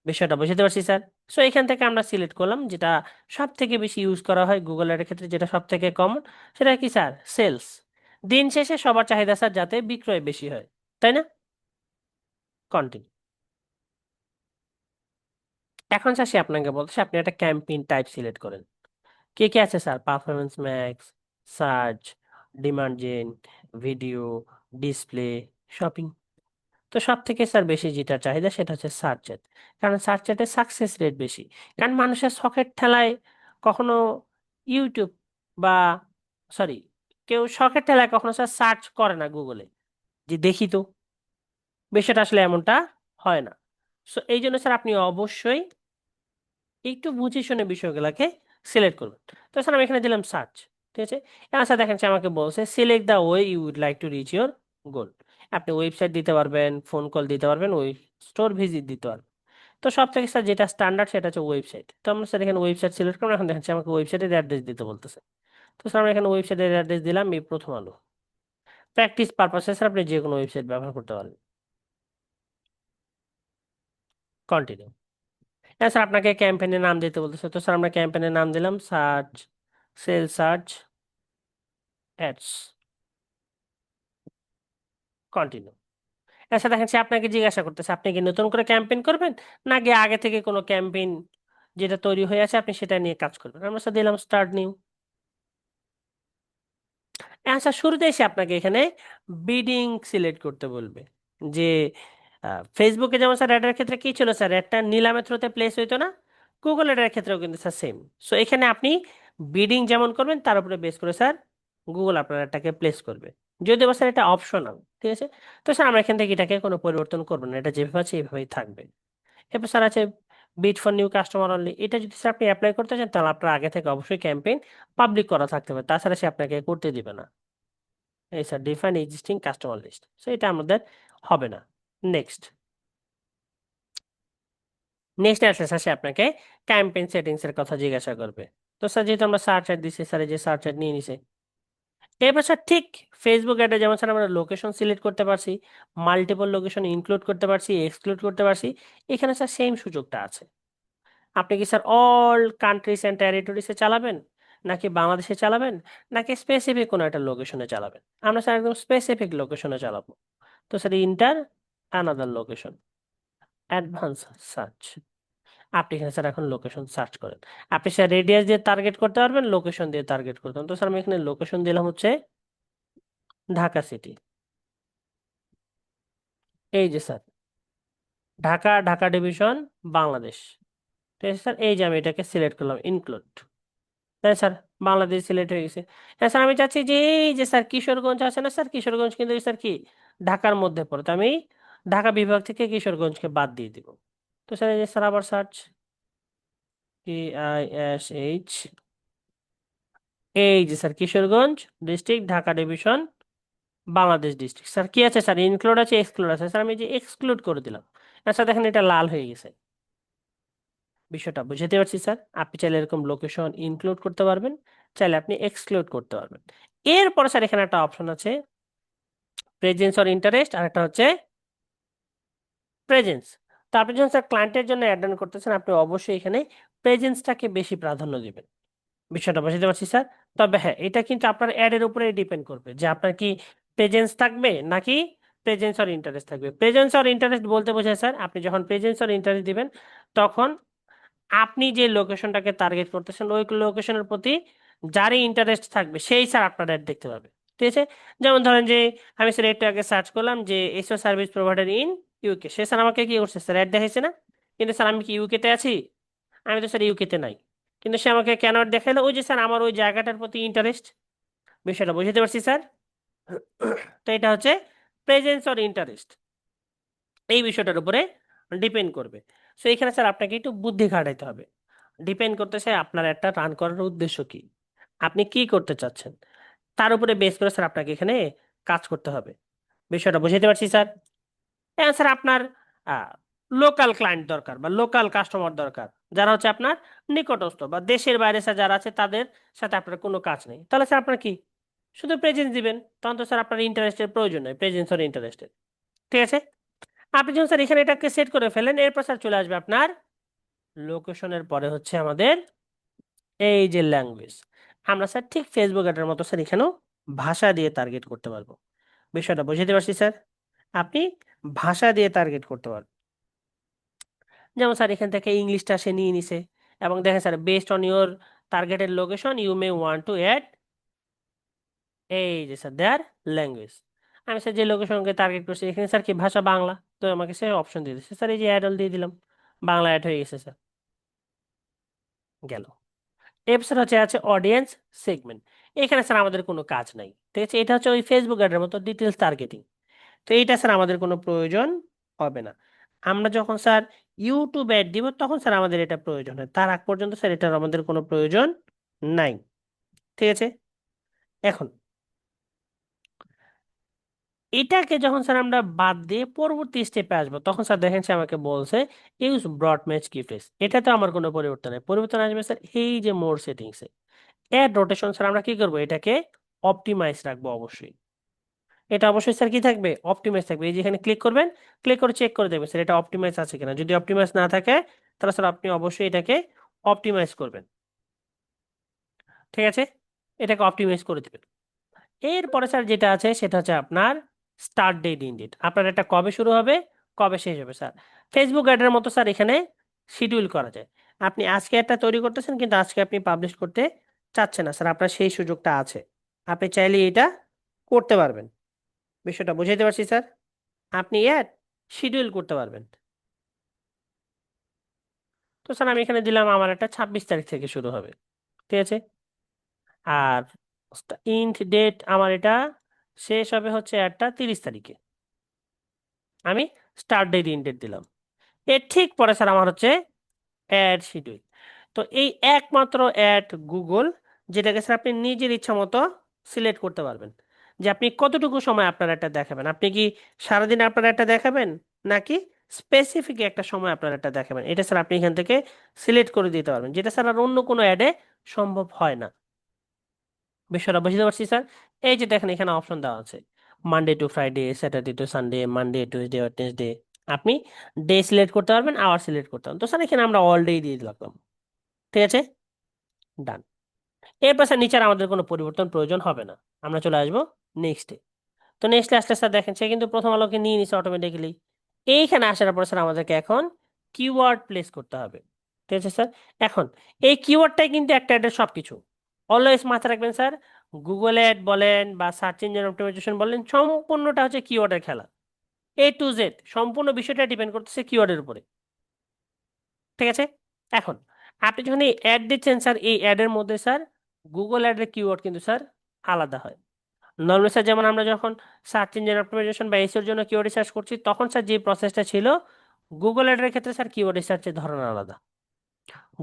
বিষয়টা বুঝতে পারছি স্যার। সো এখান থেকে আমরা সিলেক্ট করলাম যেটা সব থেকে বেশি ইউজ করা হয় গুগল এর ক্ষেত্রে, যেটা সব থেকে কমন, সেটা কি স্যার, সেলস। দিন শেষে সবার চাহিদা স্যার যাতে বিক্রয় বেশি হয়, তাই না? কন্টিনিউ। এখন স্যার সে আপনাকে বলছে আপনি একটা ক্যাম্পেইন টাইপ সিলেক্ট করেন। কে কে আছে sir, performance max, search, demand gen, video, display, shopping. তো সব থেকে স্যার বেশি যেটা চাহিদা সেটা হচ্ছে সার্চ চ্যাট। কারণ সার্চ চ্যাটে সাকসেস রেট বেশি। কারণ মানুষের শখের ঠেলায় কখনো ইউটিউব বা সরি, কেউ শখের ঠেলায় কখনো স্যার সার্চ করে না গুগলে যে দেখি তো, বিষয়টা আসলে এমনটা হয় না। সো এই জন্য স্যার আপনি অবশ্যই একটু বুঝে শুনে বিষয়গুলোকে সিলেক্ট করবেন। তো স্যার আমি এখানে দিলাম সার্চ, ঠিক আছে। এখন স্যার দেখেন সে আমাকে বলছে select the way you would like to reach your goal. আপনি ওয়েবসাইট দিতে পারবেন, ফোন কল দিতে পারবেন, ওই স্টোর ভিজিট দিতে পারবেন। তো সব থেকে স্যার যেটা স্ট্যান্ডার্ড সেটা হচ্ছে ওয়েবসাইট। তো আমরা স্যার এখানে ওয়েবসাইট সিলেক্ট করলাম। এখন দেখেন সে আমাকে ওয়েবসাইটের অ্যাড্রেস দিতে বলতেছে। তো স্যার আমরা এখানে ওয়েবসাইটের অ্যাড্রেস দিলাম এই প্রথম আলো। প্র্যাকটিস পারপাসে স্যার আপনি যে কোনো ওয়েবসাইট ব্যবহার করতে পারেন। কন্টিনিউ। হ্যাঁ স্যার আপনাকে ক্যাম্পেইনের নাম দিতে বলতেছে। তো স্যার আমরা ক্যাম্পেইনের নাম দিলাম search, sell search ads. Continue. আচ্ছা দেখেন সে আপনাকে জিজ্ঞাসা করতেছে আপনি কি নতুন করে ক্যাম্পেইন করবেন নাকি আগে থেকে কোনো ক্যাম্পেইন যেটা তৈরি হয়ে আছে আপনি সেটা নিয়ে কাজ করবেন। আমরা স্যার দিলাম স্টার্ট নিউ। আচ্ছা শুরুতে এসে আপনাকে এখানে বিডিং সিলেক্ট করতে বলবে। যে ফেসবুকে যেমন স্যার অ্যাডের ক্ষেত্রে কি ছিল স্যার, একটা নিলামের থ্রুতে প্লেস হইতো না, গুগল অ্যাডের ক্ষেত্রেও কিন্তু স্যার সেম। সো এখানে আপনি বিডিং যেমন করবেন তার উপরে বেস করে স্যার গুগল আপনার অ্যাডটাকে প্লেস করবে। যদি বা স্যার এটা অপশনাল, ঠিক আছে। তো স্যার আমরা এখান থেকে এটাকে কোনো পরিবর্তন করবো না, এটা যেভাবে আছে এইভাবেই থাকবে। এরপর স্যার আছে bid for new customer only. এটা যদি স্যার আপনি অ্যাপ্লাই করতে চান তাহলে আপনার আগে থেকে অবশ্যই ক্যাম্পেইন পাবলিক করা থাকতে হবে, তাছাড়া সে আপনাকে করতে দিবে না। এই sir define existing customer list, so এটা আমাদের হবে না। নেক্সট, নেক্সট আসলে স্যার সে আপনাকে ক্যাম্পেইন সেটিংস এর কথা জিজ্ঞাসা করবে। তো স্যার যেহেতু আমরা সার্চ অ্যাড দিচ্ছি, স্যার এই যে সার্চ অ্যাড নিয়ে নিছে। এরপর স্যার ঠিক ফেসবুক অ্যাডে যেমন স্যার আমরা লোকেশন সিলেক্ট করতে পারছি, মাল্টিপল লোকেশন ইনক্লুড করতে পারছি, এক্সক্লুড করতে পারছি, এখানে স্যার সেম সুযোগটা আছে। আপনি কি স্যার অল কান্ট্রিজ অ্যান্ড টেরিটরিজে চালাবেন, নাকি বাংলাদেশে চালাবেন, নাকি স্পেসিফিক কোনো একটা লোকেশনে চালাবেন? আমরা স্যার একদম স্পেসিফিক লোকেশনে চালাবো। তো sir inter another location, advance search. আপনি এখানে স্যার এখন লোকেশন সার্চ করেন। আপনি স্যার রেডিয়াস দিয়ে টার্গেট করতে পারবেন, লোকেশন দিয়ে টার্গেট করতে পারবেন। তো স্যার আমি এখানে লোকেশন দিলাম হচ্ছে ঢাকা সিটি। এই যে স্যার ঢাকা, ঢাকা ডিভিশন, বাংলাদেশ। ঠিক আছে স্যার, এই যে আমি এটাকে সিলেক্ট করলাম ইনক্লুড। হ্যাঁ স্যার, বাংলাদেশ সিলেক্ট হয়ে গেছে। হ্যাঁ স্যার আমি চাচ্ছি যে এই যে স্যার কিশোরগঞ্জ আছে না স্যার, কিশোরগঞ্জ কিন্তু স্যার কি ঢাকার মধ্যে পড়ে, তো আমি ঢাকা বিভাগ থেকে কিশোরগঞ্জকে বাদ দিয়ে দিব। তো স্যার এই যে স্যার আবার সার্চ, KISH, এই যে sir Kishoreganj district, Dhaka division, Bangladesh district. Sir কি আছে স্যার, ইনক্লুড আছে, এক্সক্লুড আছে। স্যার আমি যে এক্সক্লুড করে দিলাম। স্যার দেখেন এটা লাল হয়ে গেছে। বিষয়টা বুঝতে পারছি স্যার। আপনি চাইলে এরকম লোকেশন ইনক্লুড করতে পারবেন, চাইলে আপনি এক্সক্লুড করতে পারবেন। এরপরে স্যার এখানে একটা অপশন আছে প্রেজেন্স অর ইন্টারেস্ট, আর একটা হচ্ছে প্রেজেন্স। তো আপনি যখন স্যার ক্লায়েন্টের জন্য অ্যাড অন করতেছেন, আপনি অবশ্যই এখানে প্রেজেন্সটাকে বেশি প্রাধান্য দিবেন। বিষয়টা বুঝতে পারছি স্যার। তবে হ্যাঁ, এটা কিন্তু আপনার অ্যাডের উপরে ডিপেন্ড করবে যে আপনার কি প্রেজেন্স থাকবে নাকি প্রেজেন্স অর ইন্টারেস্ট থাকবে। প্রেজেন্স অর ইন্টারেস্ট বলতে বোঝায় স্যার আপনি যখন প্রেজেন্স অর ইন্টারেস্ট দিবেন, তখন আপনি যে লোকেশনটাকে টার্গেট করতেছেন ওই লোকেশনের প্রতি যারই ইন্টারেস্ট থাকবে সেই স্যার আপনার অ্যাড দেখতে পাবে। ঠিক আছে। যেমন ধরেন যে আমি স্যার একটু আগে সার্চ করলাম যে SEO service provider in UK, সে স্যার আমাকে কি করছে স্যার অ্যাড দেখাইছে না? কিন্তু স্যার আমি কি ইউকেতে আছি? আমি তো স্যার ইউকেতে নাই। কিন্তু সে আমাকে কেন অ্যাড দেখাইলো? ওই যে স্যার আমার ওই জায়গাটার প্রতি ইন্টারেস্ট। বিষয়টা বুঝতে পারছি স্যার। তো এটা হচ্ছে প্রেজেন্স অর ইন্টারেস্ট, এই বিষয়টার উপরে ডিপেন্ড করবে। সো এখানে স্যার আপনাকে একটু বুদ্ধি খাটাইতে হবে। ডিপেন্ড করতেছে আপনার একটা রান করার উদ্দেশ্য কি, আপনি কি করতে চাচ্ছেন, তার উপরে বেস করে স্যার আপনাকে এখানে কাজ করতে হবে। বিষয়টা বুঝতে পারছি স্যার। হ্যাঁ স্যার আপনার লোকাল ক্লায়েন্ট দরকার বা লোকাল কাস্টমার দরকার, যারা হচ্ছে আপনার নিকটস্থ বা দেশের বাইরে স্যার যারা আছে তাদের সাথে আপনার কোনো কাজ নেই, তাহলে স্যার আপনার কি শুধু প্রেজেন্স দিবেন, তখন তো স্যার আপনার ইন্টারেস্টের প্রয়োজন নেই, প্রেজেন্স আর ইন্টারেস্টের। ঠিক আছে। আপনি যখন স্যার এখানে এটাকে সেট করে ফেলেন, এরপর স্যার চলে আসবে আপনার লোকেশনের পরে হচ্ছে আমাদের এই যে ল্যাঙ্গুয়েজ। আমরা স্যার ঠিক ফেসবুক অ্যাডের মতো স্যার এখানেও ভাষা দিয়ে টার্গেট করতে পারবো। বিষয়টা বুঝতে পারছি স্যার। আপনি ভাষা দিয়ে টার্গেট করতে পারবেন। যেমন স্যার এখান থেকে ইংলিশটা সে নিয়ে নিছে, এবং দেখেন sir based on your targeted location you may want to add, এই যে স্যার দেয়ার ল্যাঙ্গুয়েজ। আমি স্যার যে লোকেশনকে টার্গেট করছি এখানে স্যার কি ভাষা বাংলা, তো আমাকে সে অপশন দিয়ে দিচ্ছে স্যার, এই যে অ্যাড অল দিয়ে দিলাম, বাংলা অ্যাড হয়ে গেছে স্যার। গেল। এরপর হচ্ছে আছে অডিয়েন্স সেগমেন্ট। এখানে স্যার আমাদের কোনো কাজ নাই, ঠিক আছে। এটা হচ্ছে ওই ফেসবুক অ্যাডের মতো ডিটেলস টার্গেটিং। তো এইটা স্যার আমাদের কোনো প্রয়োজন হবে না। আমরা যখন স্যার ইউটিউব অ্যাড দিব তখন স্যার আমাদের এটা প্রয়োজন হয়, তার আগ পর্যন্ত স্যার এটার আমাদের কোনো প্রয়োজন নাই। ঠিক আছে। এখন এটাকে যখন স্যার আমরা বাদ দিয়ে পরবর্তী স্টেপে আসবো, তখন স্যার দেখেন সে আমাকে বলছে ইউজ ব্রড ম্যাচ কিফ্রেজ। এটাতে আমার কোনো পরিবর্তন নেই, পরিবর্তন আসবে স্যার এই যে মোর সেটিংসে এড রোটেশন। স্যার আমরা কি করবো, এটাকে অপটিমাইজ রাখবো অবশ্যই। এটা অবশ্যই স্যার কি থাকবে, অপটিমাইজ থাকবে। এই যে এখানে ক্লিক করবেন, ক্লিক করে চেক করে দেখবেন স্যার এটা অপটিমাইজ আছে কিনা। যদি অপটিমাইজ না থাকে তাহলে স্যার আপনি অবশ্যই এটাকে অপটিমাইজ করবেন। ঠিক আছে, এটাকে অপটিমাইজ করে দিবেন। এরপরে স্যার যেটা আছে সেটা হচ্ছে আপনার স্টার্ট ডেট ইন ডেট, আপনার এটা কবে শুরু হবে কবে শেষ হবে স্যার। ফেসবুক অ্যাডের মতো স্যার এখানে শিডিউল করা যায়। আপনি আজকে একটা তৈরি করতেছেন কিন্তু আজকে আপনি পাবলিশ করতে চাচ্ছেন না স্যার, আপনার সেই সুযোগটা আছে, আপনি চাইলে এটা করতে পারবেন। বিষয়টা বুঝাইতে পারছি স্যার। আপনি অ্যাড শিডিউল করতে পারবেন। তো স্যার আমি এখানে দিলাম আমার একটা 26 তারিখ থেকে শুরু হবে। ঠিক আছে। আর ইন্ট ডেট আমার এটা শেষ হবে হচ্ছে অ্যাডটা 30 তারিখে। আমি স্টার্ট ডেট ইনডেট দিলাম। এর ঠিক পরে স্যার আমার হচ্ছে অ্যাড শিডিউল। তো এই একমাত্র অ্যাড গুগল, যেটাকে স্যার আপনি নিজের ইচ্ছা মতো সিলেক্ট করতে পারবেন যে আপনি কতটুকু সময় আপনার একটা দেখাবেন। আপনি কি সারাদিন আপনার একটা দেখাবেন, নাকি স্পেসিফিক একটা সময় আপনার একটা দেখাবেন, এটা স্যার আপনি এখান থেকে সিলেক্ট করে দিতে পারবেন, যেটা স্যার আর অন্য কোনো অ্যাডে সম্ভব হয় না। বিষয়টা বুঝতে পারছি স্যার? এই যে দেখেন এখানে অপশন দেওয়া আছে, Monday to Friday, Saturday to Sunday, Monday Tuesday Wednesday. আপনি ডে সিলেক্ট করতে পারবেন, আওয়ার সিলেক্ট করতে পারবেন। তো স্যার এখানে আমরা অল ডে দিয়ে দিলাম। ঠিক আছে, ডান। এরপর স্যার নিচে আর আমাদের কোনো পরিবর্তন প্রয়োজন হবে না। আমরা চলে আসবো নেক্সটে। তো নেক্সটে আসলে স্যার দেখেন সে কিন্তু প্রথম আলোকে নিয়ে নিছে অটোমেটিক্যালি। এইখানে আসার পর স্যার আমাদেরকে এখন কিওয়ার্ড প্লেস করতে হবে। ঠিক আছে স্যার? এখন এই কিওয়ার্ডটাই কিন্তু একটা অ্যাডের সবকিছু। অলওয়েজ মাথায় রাখবেন স্যার, গুগল অ্যাড বলেন বা সার্চ ইঞ্জিন অপটিমাইজেশন বলেন, সম্পূর্ণটা হচ্ছে কিওয়ার্ডের খেলা। A to Z সম্পূর্ণ বিষয়টা ডিপেন্ড করতেছে কিওয়ার্ডের উপরে। ঠিক আছে? এখন আপনি যখন এই অ্যাড দিচ্ছেন স্যার, এই অ্যাডের মধ্যে স্যার গুগল অ্যাডের কিওয়ার্ড কিন্তু স্যার আলাদা হয়। নর্মাল স্যার যেমন আমরা যখন সার্চ ইঞ্জিন অপটিমাইজেশন বা এসিওর জন্য কিওয়ার্ড রিসার্চ করছি, তখন স্যার যে প্রসেসটা ছিল, গুগল অ্যাডের ক্ষেত্রে স্যার কিওয়ার্ড রিসার্চের ধরন আলাদা।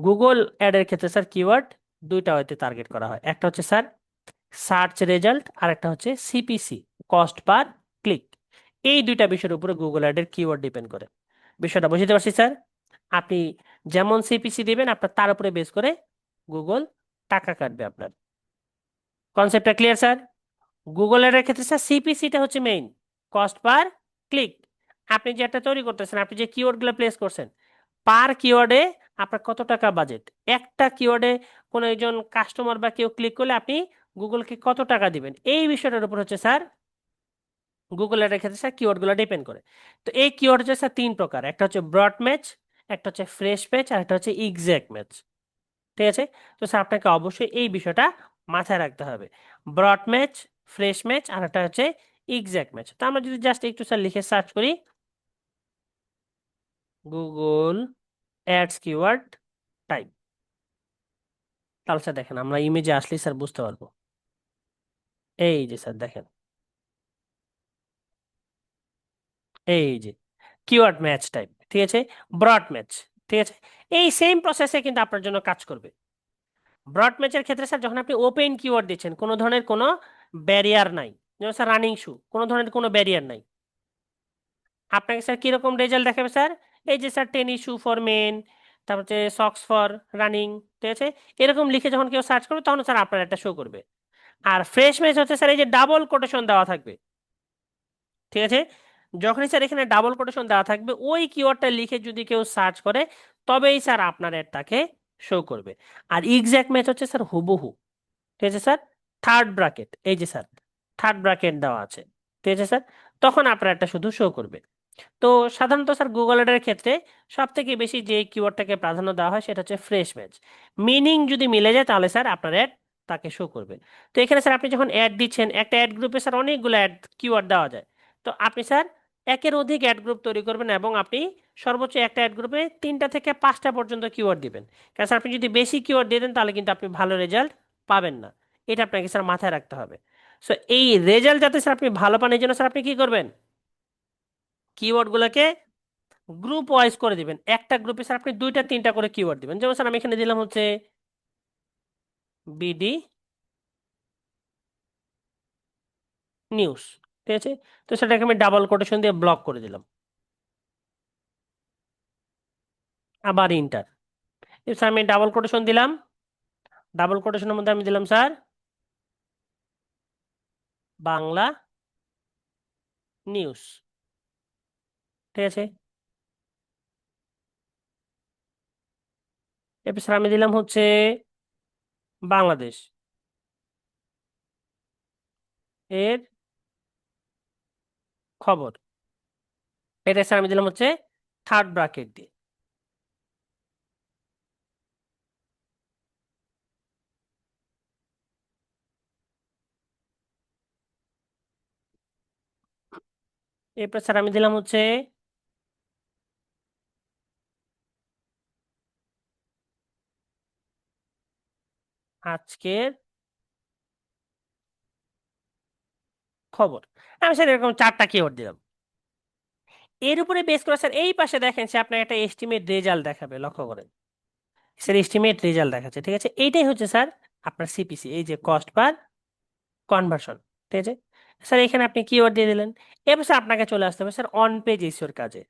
গুগল অ্যাডের ক্ষেত্রে স্যার কিওয়ার্ড দুইটা হয়তো টার্গেট করা হয়। একটা হচ্ছে স্যার সার্চ রেজাল্ট, আর একটা হচ্ছে সিপিসি, কস্ট পার ক্লিক। এই দুইটা বিষয়ের উপরে গুগল অ্যাডের কিওয়ার্ড ডিপেন্ড করে। বিষয়টা বুঝতে পারছি স্যার? আপনি যেমন সিপিসি দিবেন, আপনার তার উপরে বেস করে গুগল টাকা কাটবে আপনার। কনসেপ্টটা ক্লিয়ার স্যার? গুগল এর ক্ষেত্রে স্যার সিপিসিটা হচ্ছে মেইন, কস্ট পার ক্লিক। আপনি যেটা তৈরি করতেছেন, আপনি যে কিওয়ার্ডগুলো প্লেস করছেন, পার কিওয়ার্ডে আপনার কত টাকা বাজেট, একটা কিওয়ার্ডে কোনো একজন কাস্টমার বা কেউ ক্লিক করলে আপনি গুগলকে কত টাকা দিবেন, এই বিষয়টার উপর হচ্ছে স্যার গুগল এর ক্ষেত্রে স্যার কিওয়ার্ডগুলো ডিপেন্ড করে। তো এই কিওয়ার্ড হচ্ছে স্যার তিন প্রকার, একটা হচ্ছে ব্রড ম্যাচ, একটা হচ্ছে ফ্রেশ ম্যাচ, আর একটা হচ্ছে এক্স্যাক্ট ম্যাচ। ঠিক আছে? তো স্যার আপনাকে অবশ্যই এই বিষয়টা মাথায় রাখতে হবে। ব্রড ম্যাচ, ফ্রেশ ম্যাচ, আর একটা হচ্ছে এক্স্যাক্ট ম্যাচ। তো আমরা যদি জাস্ট একটু স্যার লিখে সার্চ করি গুগল অ্যাডস কিওয়ার্ড টাইপ, তাহলে স্যার দেখেন আমরা ইমেজে আসলে স্যার বুঝতে পারবো। এই যে স্যার দেখেন, এই যে কিওয়ার্ড ম্যাচ টাইপ। ঠিক আছে? Broad match. ঠিক আছে? এই সেম প্রসেসে কিন্তু আপনার জন্য কাজ করবে। ব্রড ম্যাচের ক্ষেত্রে স্যার যখন আপনি ওপেন কিওয়ার্ড দিচ্ছেন, কোনো ধরনের কোনো ব্যারিয়ার নাই। যেমন স্যার রানিং শু, কোনো ধরনের কোনো ব্যারিয়ার নাই। আপনাকে স্যার কিরকম রেজাল্ট দেখাবে স্যার? এই যে sir tennis shoe for men, তারপর হচ্ছে সক্স ফর রানিং। ঠিক আছে? এরকম লিখে যখন কেউ সার্চ করবে, তখন স্যার আপনার একটা শো করবে। আর ফ্রেশ ম্যাচ হচ্ছে স্যার এই যে ডাবল কোটেশন দেওয়া থাকবে। ঠিক আছে? যখনই স্যার এখানে ডাবল কোটেশন দেওয়া থাকবে, ওই কিওয়ার্ডটা লিখে যদি কেউ সার্চ করে, তবেই স্যার আপনার অ্যাডটাকে শো করবে। আর এক্স্যাক্ট ম্যাচ হচ্ছে স্যার হুবহু। ঠিক আছে স্যার? থার্ড ব্র্যাকেট, এই যে স্যার থার্ড ব্র্যাকেট দেওয়া আছে। ঠিক আছে স্যার? তখন আপনার একটা শুধু শো করবে। তো সাধারণত স্যার গুগল অ্যাডের ক্ষেত্রে সব থেকে বেশি যে কিওয়ার্ডটাকে প্রাধান্য দেওয়া হয় সেটা হচ্ছে ফ্রেশ ম্যাচ। মিনিং যদি মিলে যায় তাহলে স্যার আপনার অ্যাড তাকে শো করবে। তো এখানে স্যার আপনি যখন অ্যাড দিচ্ছেন, একটা অ্যাড গ্রুপে স্যার অনেকগুলো অ্যাড কিওয়ার্ড দেওয়া যায়। তো আপনি স্যার একের অধিক অ্যাড গ্রুপ তৈরি করবেন, এবং আপনি সর্বোচ্চ একটা অ্যাড গ্রুপে 3টা থেকে 5টা পর্যন্ত কিওয়ার্ড দিবেন। কারণ স্যার আপনি যদি বেশি কিওয়ার্ড দিয়ে দেন, তাহলে কিন্তু আপনি ভালো রেজাল্ট পাবেন না। এটা আপনাকে স্যার মাথায় রাখতে হবে। সো এই রেজাল্ট যাতে স্যার আপনি ভালো পান, এই জন্য স্যার আপনি কি করবেন, কিওয়ার্ডগুলোকে গ্রুপ ওয়াইজ করে দিবেন। একটা গ্রুপে স্যার আপনি 2টা 3টা করে কিওয়ার্ড দিবেন। যেমন স্যার আমি এখানে দিলাম হচ্ছে বিডি নিউজ। ঠিক আছে? তো সেটাকে আমি ডাবল কোটেশন দিয়ে ব্লক করে দিলাম। আবার ইন্টার। স্যার আমি ডাবল কোটেশন দিলাম, ডাবল কোটেশনের মধ্যে আমি দিলাম স্যার বাংলা নিউজ। ঠিক আছে? এরপর স্যার আমি দিলাম হচ্ছে বাংলাদেশ এর খবর। এটা স্যার আমি দিলাম হচ্ছে থার্ড ব্র্যাকেট দিয়ে। এরপর স্যার আমি দিলাম হচ্ছে আজকের খবর। আমি স্যার এরকম 4টা কিওয়ার্ড দিলাম। এর উপরে বেস করে স্যার এই পাশে দেখেন সে আপনাকে একটা এস্টিমেট রেজাল্ট দেখাবে, লক্ষ্য করেন স্যার এস্টিমেট রেজাল্ট দেখাচ্ছে, ঠিক আছে? এইটাই হচ্ছে স্যার আপনার সিপিসি, এই যে কস্ট পার কনভার্সন, ঠিক আছে? স্যার এখানে আপনি কিওয়ার্ড দিয়ে দিলেন। এবার স্যার আপনাকে চলে আসতে হবে স্যার অন পেজ এসিওর কাজে।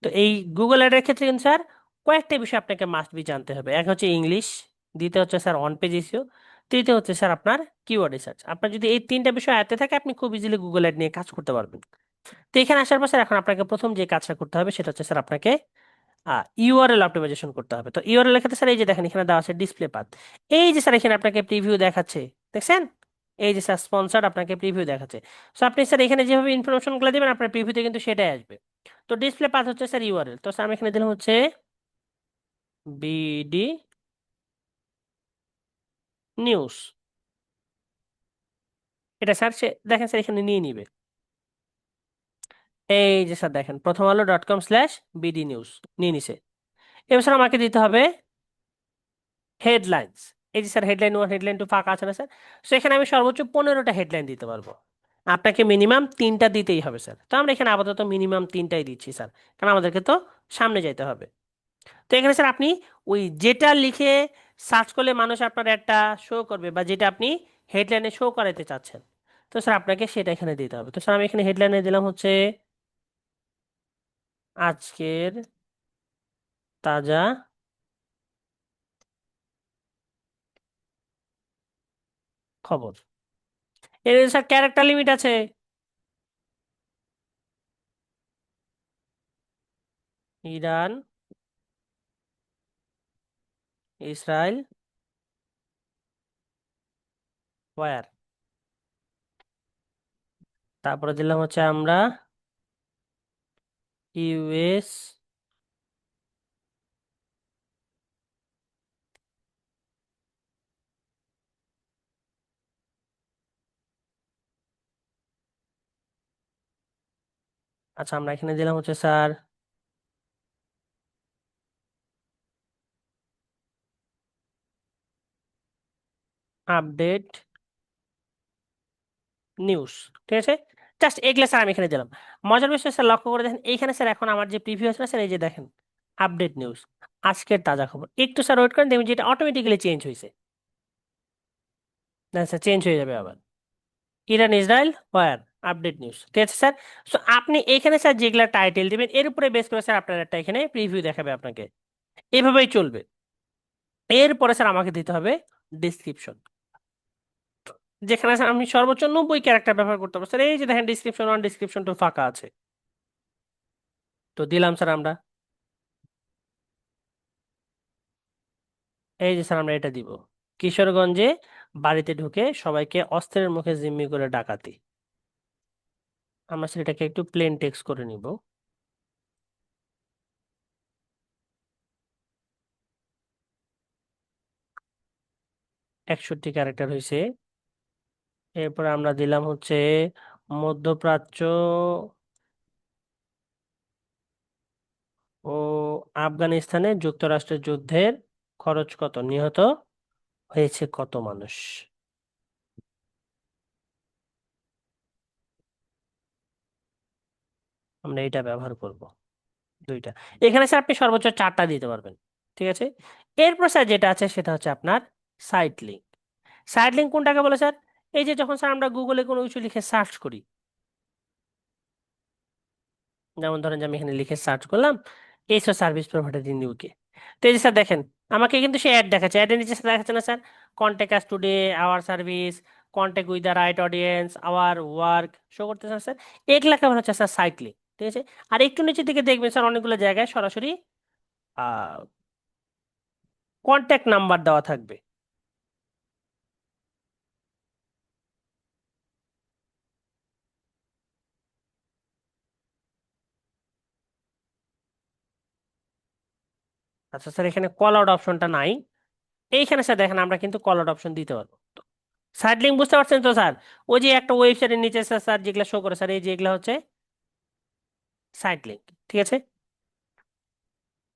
তো এই গুগল অ্যাডের ক্ষেত্রে কিন্তু স্যার কয়েকটা বিষয় আপনাকে মাস্ট বি জানতে হবে। এক হচ্ছে ইংলিশ, দ্বিতীয় হচ্ছে স্যার অন পেজ এসিও, তৃতীয় হচ্ছে স্যার আপনার কিওয়ার্ড রিসার্চ। আপনার যদি এই 3টা বিষয় আয়ত্তে থাকে আপনি খুব ইজিলি গুগল অ্যাড নিয়ে কাজ করতে পারবেন। তো এখানে আসার পর স্যার এখন আপনাকে প্রথম যে কাজটা করতে হবে সেটা হচ্ছে স্যার আপনাকে ইউআরএল অপটিমাইজেশন করতে হবে। তো ইউআরএল এর ক্ষেত্রে স্যার এই যে দেখেন এখানে দেওয়া আছে ডিসপ্লে পাথ। এই যে স্যার এখানে আপনাকে প্রিভিউ দেখাচ্ছে, দেখছেন? এই যে স্যার স্পন্সর আপনাকে প্রিভিউ দেখাচ্ছে। সো আপনি স্যার এখানে যেভাবে ইনফরমেশন গুলো দিবেন আপনার প্রিভিউতে কিন্তু সেটাই আসবে। তো ডিসপ্লে পাথ হচ্ছে স্যার ইউআরএল। তো স্যার আমি এখানে দিলাম হচ্ছে বিডি নিউজ। এটা স্যার সে দেখেন স্যার এখানে নিয়ে নিবে। এই যে স্যার দেখেন প্রথম আলো .com/বিডি নিউজ নিয়ে নিছে। এবার স্যার আমাকে দিতে হবে হেডলাইন্স। এই যে স্যার হেডলাইন 1 হেডলাইন 2 ফাঁকা আছে না স্যার? সেখানে আমি সর্বোচ্চ 15টা হেডলাইন দিতে পারবো। আপনাকে মিনিমাম 3টা দিতেই হবে স্যার। তো আমরা এখানে আপাতত মিনিমাম 3টাই দিচ্ছি স্যার, কারণ আমাদেরকে তো সামনে যেতে হবে। তো এখানে স্যার আপনি ওই যেটা লিখে সার্চ করলে মানুষ আপনার একটা শো করবে বা যেটা আপনি হেডলাইনে শো করাতে চাচ্ছেন, তো স্যার আপনাকে সেটা এখানে দিতে হবে। তো স্যার আমি এখানে হেডলাইনে দিলাম হচ্ছে আজকের তাজা খবর। এর স্যার ক্যারেক্টার লিমিট আছে। Iran Israel war. তারপরে দিলাম হচ্ছে আমরা ইউএস আচ্ছা আমরা এখানে দিলাম হচ্ছে স্যার আপডেট নিউজ, ঠিক আছে? জাস্ট এগুলা স্যার আমি এখানে দিলাম। মজার বিষয় স্যার লক্ষ্য করে দেখেন এইখানে স্যার এখন আমার যে প্রিভিউ আছে না স্যার, এই যে দেখেন আপডেট নিউজ, আজকের তাজা খবর। একটু স্যার ওয়েট করেন দেখবেন যেটা অটোমেটিক্যালি চেঞ্জ হয়েছে। না স্যার চেঞ্জ হয়ে যাবে আবার। Iran Israel war update news, ঠিক আছে স্যার? সো আপনি এখানে স্যার যেগুলা টাইটেল দিবেন এর উপরে বেস করে স্যার আপনার একটা এখানে প্রিভিউ দেখাবে আপনাকে। এভাবেই চলবে। এরপরে স্যার আমাকে দিতে হবে ডিসক্রিপশন, যেখানে স্যার আমি সর্বোচ্চ 90 ক্যারেক্টার ব্যবহার করতে পারবো। স্যার এই যে দেখেন ডিসক্রিপশন 1 ডিসক্রিপশন 2 ফাঁকা আছে। তো দিলাম স্যার আমরা। এই যে স্যার আমরা এটা দিব, কিশোরগঞ্জে বাড়িতে ঢুকে সবাইকে অস্ত্রের মুখে জিম্মি করে ডাকাতি। আমরা স্যার এটাকে একটু প্লেন টেক্সট করে নিব। 61 ক্যারেক্টার হয়েছে। এরপর আমরা দিলাম হচ্ছে মধ্যপ্রাচ্য ও আফগানিস্তানে যুক্তরাষ্ট্রের যুদ্ধের খরচ কত, নিহত হয়েছে কত মানুষ। আমরা এটা ব্যবহার করব 2টা। এখানে স্যার আপনি সর্বোচ্চ 4টা দিতে পারবেন, ঠিক আছে? এরপর স্যার যেটা আছে সেটা হচ্ছে আপনার সাইট লিঙ্ক। সাইট লিঙ্ক কোনটাকে বলে স্যার? এই যে যখন স্যার আমরা গুগলে কোনো কিছু লিখে সার্চ করি, যেমন ধরেন যে আমি এখানে লিখে সার্চ করলাম এইসব সার্ভিস প্রোভাইডার ইন ইউকে। তো এই যে স্যার দেখেন আমাকে কিন্তু সে অ্যাড দেখাচ্ছে, অ্যাডের নিচে স্যার দেখাচ্ছে না sir contact us today, our service, contact with the right audience, our work show করতেছে স্যার। এগুলা কেমন হচ্ছে স্যার সাইট লিঙ্ক, ঠিক আছে? আর একটু নিচের দিকে দেখবেন স্যার অনেকগুলো জায়গায় সরাসরি কন্ট্যাক্ট নাম্বার দেওয়া থাকবে। আচ্ছা স্যার এখানে কল আউট অপশনটা নাই। এইখানে স্যার দেখেন আমরা কিন্তু কল আউট অপশন দিতে পারবো। সাইড লিঙ্ক বুঝতে পারছেন তো স্যার? ওই যে একটা ওয়েবসাইটের নিচে স্যার স্যার যেগুলো শো করে স্যার এই যে এগুলো হচ্ছে সাইড লিঙ্ক, ঠিক আছে?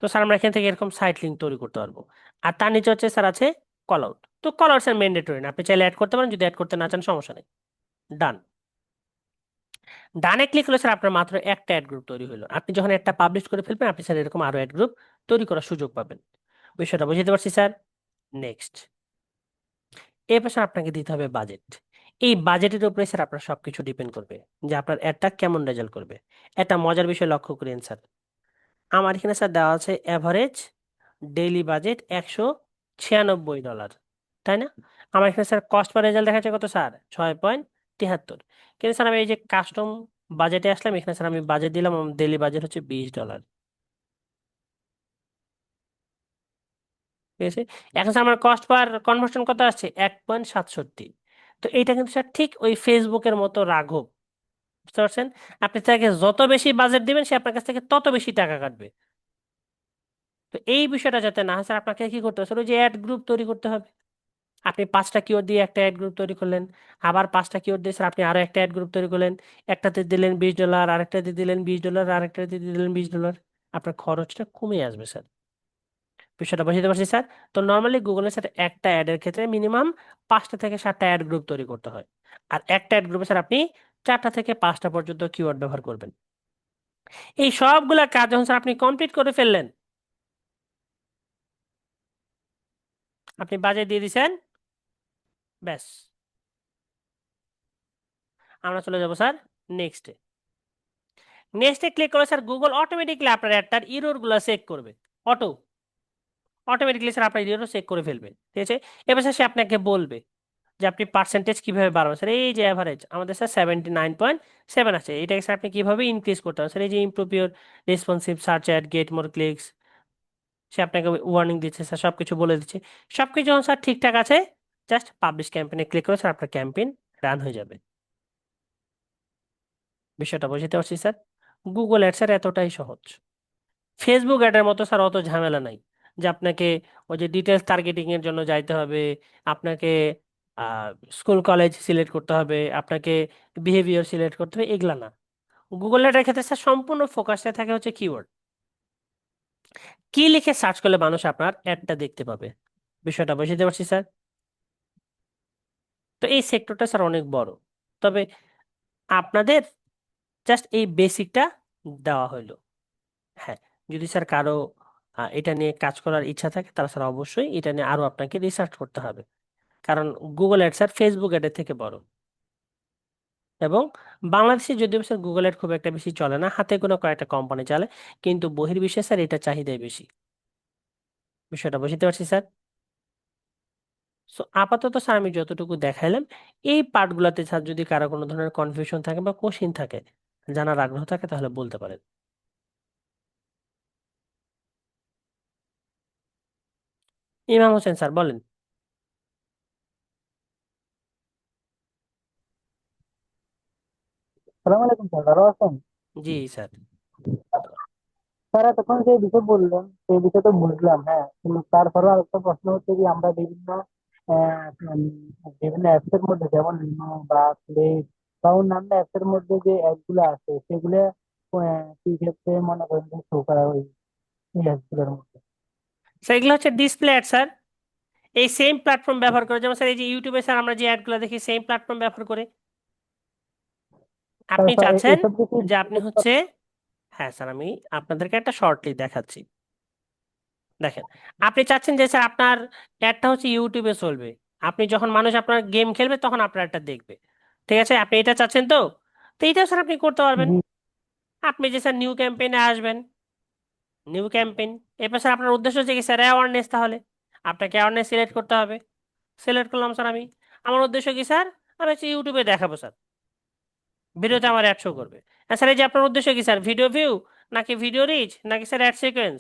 তো স্যার আমরা এখান থেকে এরকম সাইড লিঙ্ক তৈরি করতে পারবো। আর তার নিচে হচ্ছে স্যার আছে কল আউট। তো কল আউট স্যার ম্যান্ডেটরি না, আপনি চাইলে অ্যাড করতে পারেন, যদি অ্যাড করতে না চান সমস্যা নেই। ডান। ডানে ক্লিক করলে স্যার আপনার মাত্র একটা অ্যাড গ্রুপ তৈরি হলো। আপনি যখন একটা পাবলিশ করে ফেলবেন আপনি স্যার এরকম আরো অ্যাড গ্রুপ তৈরি করার সুযোগ পাবেন। বিষয়টা বুঝতে পারছি স্যার। নেক্সট, এরপর স্যার আপনাকে দিতে হবে বাজেট। এই বাজেটের উপরে স্যার আপনার সবকিছু ডিপেন্ড করবে যে আপনার অ্যাডটা কেমন রেজাল্ট করবে। একটা মজার বিষয় লক্ষ্য করেন স্যার, আমার এখানে স্যার দেওয়া আছে অ্যাভারেজ ডেইলি বাজেট $196, তাই না? আমার এখানে স্যার কস্ট পার রেজাল্ট দেখা যাচ্ছে কত স্যার, 6.73। কিন্তু স্যার আমি এই যে কাস্টম বাজেটে আসলাম, এখানে স্যার আমি বাজেট দিলাম, আমার ডেইলি বাজেট হচ্ছে $20। ঠিক আছে, এখন স্যার আমার কস্ট পার কনভার্সন কত আসছে, 1.67। তো এইটা কিন্তু স্যার ঠিক ওই ফেসবুকের মতো রাঘব, বুঝতে পারছেন? আপনি তাকে যত বেশি বাজেট দিবেন সে আপনার কাছ থেকে তত বেশি টাকা কাটবে। তো এই বিষয়টা যাতে না হয় স্যার আপনাকে কি করতে হবে স্যার, ওই যে অ্যাড গ্রুপ তৈরি করতে হবে। আপনি 5টা কিওয়ার্ড দিয়ে একটা অ্যাড গ্রুপ তৈরি করলেন, আবার 5টা কিওয়ার্ড দিয়ে স্যার আপনি আরো একটা অ্যাড গ্রুপ তৈরি করলেন। একটাতে দিলেন $20, আরেকটাতে দিলেন $20, আরেকটাতে দিলেন $20। আপনার খরচটা কমে আসবে স্যার। বিষয়টা বুঝতে পারছি স্যার। তো নর্মালি গুগলের সাথে একটা অ্যাডের ক্ষেত্রে মিনিমাম 5টা থেকে 7টা অ্যাড গ্রুপ তৈরি করতে হয়। আর একটা অ্যাড গ্রুপে স্যার আপনি 4টা থেকে 5টা পর্যন্ত কিওয়ার্ড ব্যবহার করবেন। এই সবগুলা কাজ যখন স্যার আপনি কমপ্লিট করে ফেললেন, আপনি বাজেট দিয়ে দিছেন, ব্যাস। আমরা চলে যাবো স্যার নেক্সটে। নেক্সটে ক্লিক করে স্যার গুগল অটোমেটিকলি আপনার অ্যাডটার ইরর গুলো চেক করবে। অটো অটোমেটিকলি স্যার আপনার ইরর চেক করে ফেলবে। ঠিক আছে, এবার স্যার সে আপনাকে বলবে যে আপনি পার্সেন্টেজ কিভাবে বাড়াবেন। স্যার এই যে অ্যাভারেজ আমাদের স্যার 79.7 আছে, এটাকে স্যার আপনি কিভাবে ইনক্রিজ করতে হবে। স্যার এই যে improve your responsive search ad get more clicks, সে আপনাকে ওয়ার্নিং দিচ্ছে স্যার, সবকিছু বলে দিচ্ছে। সবকিছু যখন স্যার ঠিকঠাক আছে, জাস্ট পাবলিশ ক্যাম্পেইনে ক্লিক করে স্যার আপনার ক্যাম্পেইন রান হয়ে যাবে। বিষয়টা বুঝতে পারছি স্যার। গুগল অ্যাড স্যার এতটাই সহজ। ফেসবুক অ্যাডের মতো স্যার অত ঝামেলা নাই যে আপনাকে ওই যে ডিটেলস টার্গেটিং এর জন্য যাইতে হবে, আপনাকে স্কুল কলেজ সিলেক্ট করতে হবে, আপনাকে বিহেভিয়ার সিলেক্ট করতে হবে, এগুলা না। গুগল অ্যাডের ক্ষেত্রে স্যার সম্পূর্ণ ফোকাসটা থাকে হচ্ছে কিওয়ার্ড। কি লিখে সার্চ করলে মানুষ আপনার অ্যাডটা দেখতে পাবে। বিষয়টা বুঝতে পারছি স্যার। তো এই সেক্টরটা স্যার অনেক বড়, তবে আপনাদের জাস্ট এই বেসিকটা দেওয়া হলো। হ্যাঁ, যদি স্যার কারো এটা নিয়ে কাজ করার ইচ্ছা থাকে তাহলে স্যার অবশ্যই এটা নিয়ে আরো আপনাকে রিসার্চ করতে হবে। কারণ গুগল অ্যাড স্যার ফেসবুক অ্যাডের থেকে বড়। এবং বাংলাদেশে যদিও স্যার গুগল অ্যাড খুব একটা বেশি চলে না, হাতে কোনো কয়েকটা কোম্পানি চলে, কিন্তু বহির্বিশ্বে স্যার এটা চাহিদাই বেশি। বিষয়টা বুঝতে পারছি স্যার। সো আপাতত স্যার আমি যতটুকু দেখাইলাম, এই পার্টগুলোতে স্যার যদি কারো কোনো ধরনের কনফিউশন থাকে বা কোশ্চিন থাকে, জানার আগ্রহ থাকে, তাহলে বলতে পারেন। ইমাম হোসেন স্যার বলেন। সালাম আলাইকুম স্যার, ভালো আছেন? জি স্যার। স্যার এতক্ষণ যে বিষয় বললেন সেই বিষয় তো বুঝলাম, হ্যাঁ, কিন্তু তারপরেও আরেকটা প্রশ্ন হচ্ছে যে আমরা বিভিন্ন অ্যাপস এর মধ্যে যেমন ইমো বা প্লেস বা অন্যান্য অ্যাপস এর মধ্যে যে অ্যাপ গুলো আছে সেগুলো কি ক্ষেত্রে মনে করেন যে শো করা হয় এই অ্যাপস গুলোর মধ্যে? স্যার এগুলো হচ্ছে ডিসপ্লে অ্যাড স্যার। এই সেম প্ল্যাটফর্ম ব্যবহার করে, যেমন স্যার এই যে ইউটিউবে স্যার আমরা যে অ্যাডগুলো দেখি সেম প্ল্যাটফর্ম ব্যবহার করে। আপনি তারপর চাচ্ছেন এসব কিছু যে আপনি হচ্ছে, হ্যাঁ স্যার আমি আপনাদেরকে একটা শর্টলি দেখাচ্ছি। দেখেন, আপনি চাচ্ছেন যে স্যার আপনার অ্যাডটা হচ্ছে ইউটিউবে চলবে, আপনি যখন মানুষ আপনার গেম খেলবে তখন আপনার অ্যাডটা দেখবে। ঠিক আছে, আপনি এটা চাচ্ছেন তো। তো এইটা স্যার আপনি করতে পারবেন। জি। আপনি যে স্যার নিউ ক্যাম্পেইনে আসবেন, নিউ ক্যাম্পেইন, এরপর স্যার আপনার উদ্দেশ্য হচ্ছে কি স্যার অ্যাওয়ারনেস, তাহলে আপনাকে অ্যাওয়ারনেস সিলেক্ট করতে হবে। সিলেক্ট করলাম স্যার আমি, আমার উদ্দেশ্য কি স্যার, আমি হচ্ছে ইউটিউবে দেখাবো স্যার, ভিডিওতে আমার অ্যাড শো করবে। আর স্যার এই যে আপনার উদ্দেশ্য কি স্যার, ভিডিও ভিউ নাকি ভিডিও রিচ নাকি স্যার অ্যাড সিকোয়েন্স,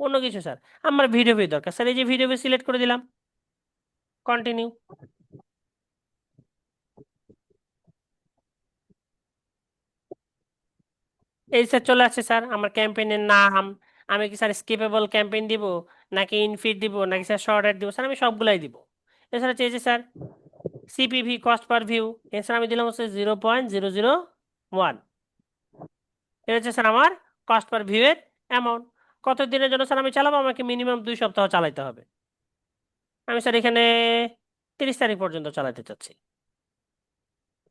অন্য কিছু স্যার, আমার ভিডিও ভিউ দরকার স্যার, এই যে ভিডিও ভিউ সিলেক্ট করে দিলাম, কন্টিনিউ। এই স্যার চলে আসছে স্যার আমার ক্যাম্পেইনের নাম। আমি কি স্যার স্কিপেবল ক্যাম্পেইন দিব, নাকি ইনফিড দিব, নাকি স্যার শর্ট অ্যাড দিব, স্যার আমি সবগুলাই দিব। এছাড়া চেয়েছে sir CPV cost per view, এছাড়া আমি দিলাম হচ্ছে 0.001। এটা হচ্ছে স্যার আমার কস্ট পার ভিউ এর অ্যামাউন্ট। কত দিনের জন্য স্যার আমি চালাবো, আমাকে মিনিমাম 2 সপ্তাহ চালাইতে হবে। আমি স্যার এখানে 30 তারিখ পর্যন্ত চালাতে চাচ্ছি।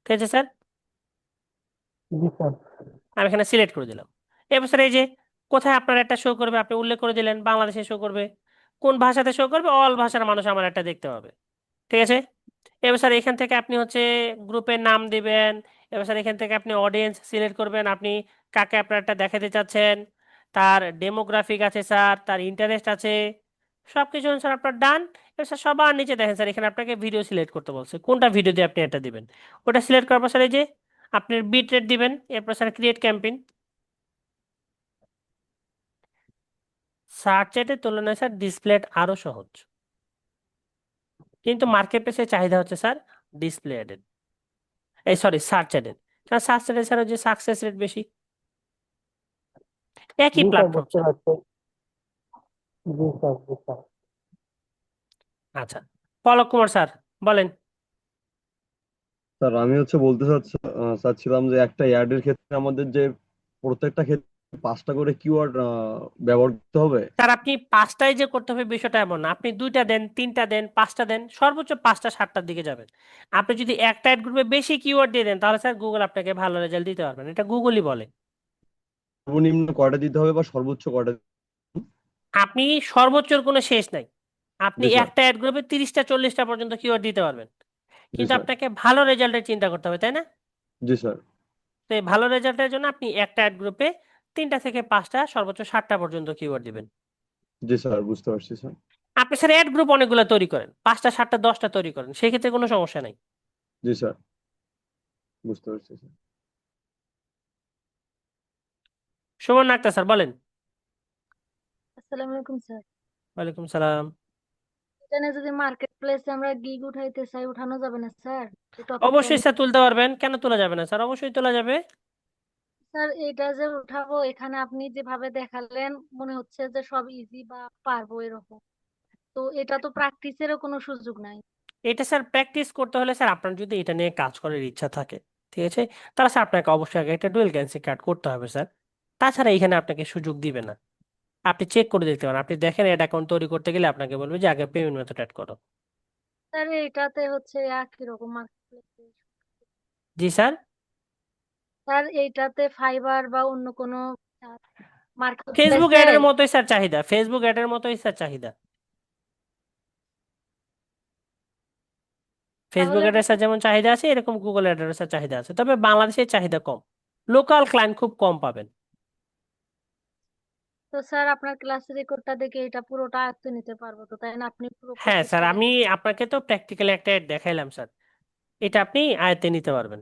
ঠিক আছে স্যার। জি স্যার। আমি এখানে সিলেক্ট করে দিলাম। এবার স্যার এই যে কোথায় আপনার একটা শো করবে, আপনি উল্লেখ করে দিলেন বাংলাদেশে শো করবে, কোন ভাষাতে শো করবে, অল ভাষার মানুষ আমার একটা দেখতে পাবে। ঠিক আছে। এবার স্যার এখান থেকে আপনি হচ্ছে গ্রুপের নাম দিবেন। এবার স্যার এখান থেকে আপনি অডিয়েন্স সিলেক্ট করবেন, আপনি কাকে আপনার একটা দেখাতে চাচ্ছেন, তার ডেমোগ্রাফিক আছে স্যার, তার ইন্টারেস্ট আছে, সব কিছু স্যার আপনার ডান। এবার স্যার সবার নিচে দেখেন স্যার এখানে আপনাকে ভিডিও সিলেক্ট করতে বলছে, কোনটা ভিডিও দিয়ে আপনি এটা দিবেন। ওটা সিলেক্ট করার পর স্যার এই যে আপনার বিট রেট দিবেন, এরপর স্যার ক্রিয়েট ক্যাম্পেইন। সার্চ চ্যাটের তুলনায় স্যার ডিসপ্লে আরো সহজ, কিন্তু মার্কেট প্লেসে চাহিদা হচ্ছে স্যার ডিসপ্লে অ্যাডের, এই সরি সার্চ অ্যাডের। কারণ সার্চ অ্যাডের স্যার যে সাকসেস রেট বেশি, একই জি স্যার, প্ল্যাটফর্ম বুঝতে স্যার। পারছি। জি স্যার, জি স্যার। আচ্ছা, পলক কুমার স্যার বলেন। স্যার আমি বলতে চাচ্ছিলাম যে একটা অ্যাডের ক্ষেত্রে আমাদের যে প্রত্যেকটা ক্ষেত্রে 5টা করে কিওয়ার্ড ব্যবহার করতে হবে। স্যার আপনি পাঁচটায় যে করতে হবে বিষয়টা এমন না, আপনি দুইটা দেন, তিনটা দেন, পাঁচটা দেন, সর্বোচ্চ পাঁচটা সাতটার দিকে যাবেন। আপনি যদি একটা অ্যাড গ্রুপে বেশি কিওয়ার্ড দিয়ে দেন তাহলে স্যার গুগল আপনাকে ভালো রেজাল্ট দিতে পারবেন, এটা গুগলই বলে। সর্বনিম্ন কয়টা দিতে হবে বা সর্বোচ্চ কয়টা? আপনি সর্বোচ্চর কোনো শেষ নাই, আপনি জি স্যার। একটা অ্যাড গ্রুপে 30টা 40টা পর্যন্ত কিওয়ার্ড দিতে পারবেন, জি কিন্তু স্যার। আপনাকে ভালো রেজাল্টের চিন্তা করতে হবে, তাই না? জি স্যার। তো এই ভালো রেজাল্টের জন্য আপনি একটা অ্যাড গ্রুপে 3টা থেকে 5টা সর্বোচ্চ 7টা পর্যন্ত কিওয়ার্ড দিবেন। জি স্যার, বুঝতে পারছি স্যার। আপনি স্যার অ্যাড গ্রুপ অনেকগুলো তৈরি করেন, 5টা 7টা 10টা তৈরি করেন, সেই ক্ষেত্রে কোনো সমস্যা নাই। জি স্যার, বুঝতে পারছি স্যার। সুমন আক্তার স্যার বলেন। আসসালামু আলাইকুম স্যার। ওয়ালাইকুম সালাম। এখানে যদি মার্কেট প্লেসে আমরা গিগ উঠাইতে চাই, উঠানো যাবে না স্যার? এই টপিকটা অবশ্যই আমি স্যার তুলতে পারবেন, কেন তোলা যাবে না স্যার, অবশ্যই তোলা যাবে। স্যার এটা যে উঠাবো, এখানে আপনি যেভাবে দেখালেন মনে হচ্ছে যে সব ইজি বা পারবো এরকম। তো এটা তো প্র্যাকটিসেরও কোনো সুযোগ নাই। এটা স্যার প্র্যাকটিস করতে হলে স্যার আপনার যদি এটা নিয়ে কাজ করার ইচ্ছা থাকে, ঠিক আছে, তাহলে স্যার আপনাকে অবশ্যই আগে একটা ডুয়েল ক্যান্সি কার্ড করতে হবে স্যার। তাছাড়া এখানে আপনাকে সুযোগ দিবে না। আপনি চেক করে দেখতে পারেন, আপনি দেখেন অ্যাড অ্যাকাউন্ট তৈরি করতে গেলে আপনাকে বলবে যে আগে পেমেন্ট মেথড অ্যাড করো। স্যার এটাতে হচ্ছে একই রকম মার্কেট প্লেসে। জি স্যার। স্যার এইটাতে ফাইবার বা অন্য কোনো মার্কেট ফেসবুক প্লেসে। অ্যাডের মতোই স্যার চাহিদা, ফেসবুক অ্যাডের মতোই স্যার চাহিদা। ফেসবুক তাহলে অ্যাডের স্যার যেমন চাহিদা আছে এরকম গুগল অ্যাডের স্যার চাহিদা আছে, তবে বাংলাদেশের চাহিদা কম, লোকাল ক্লায়েন্ট খুব কম পাবেন। তো স্যার আপনার ক্লাসের রেকর্ডটা দেখে এটা পুরোটা আয়ত্ত নিতে পারবো তো, তাই না? আপনি পুরো হ্যাঁ স্যার, প্রসেসটা আমি দেখেন। আপনাকে তো প্র্যাকটিক্যালি একটা অ্যাড দেখাইলাম স্যার, এটা আপনি আয়ত্তে নিতে পারবেন।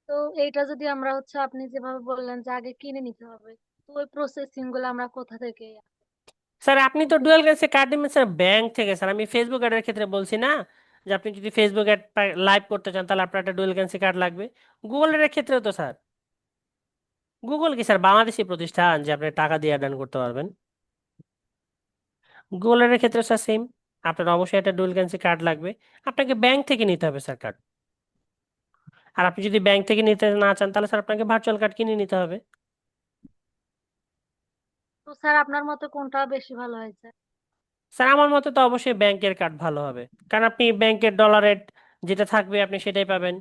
তো এইটা যদি আমরা হচ্ছে আপনি যেভাবে বললেন যে আগে কিনে নিতে হবে, তো ওই প্রসেসিং গুলো আমরা কোথা থেকে স্যার আপনি তো করতে ডুয়াল পারবো? কারেন্সি কার্ড নেবেন স্যার ব্যাংক থেকে, স্যার আমি ফেসবুক অ্যাডের ক্ষেত্রে বলছি না, যে আপনি যদি ফেসবুক অ্যাড লাইভ করতে চান তাহলে আপনার একটা ডুয়াল কারেন্সি কার্ড লাগবে। গুগল অ্যাডের ক্ষেত্রেও তো স্যার, গুগল কি স্যার বাংলাদেশি প্রতিষ্ঠান যে আপনি টাকা দিয়ে অ্যাড করতে পারবেন? গুগল অ্যাডের ক্ষেত্রে স্যার সেম, আপনার অবশ্যই একটা ডুয়াল কারেন্সি কার্ড লাগবে, আপনাকে ব্যাংক থেকে নিতে হবে স্যার কার্ড। আর আপনি যদি ব্যাংক থেকে নিতে না চান তাহলে স্যার আপনাকে ভার্চুয়াল কার্ড কিনে নিতে হবে। তো স্যার আপনার মতে কোনটা বেশি ভালো হয়েছে? স্যার আমার মতে তো অবশ্যই ব্যাংকের কার্ড ভালো হবে, কারণ আপনি ব্যাংকের ডলার রেট যেটা থাকবে আপনি সেটাই পাবেন,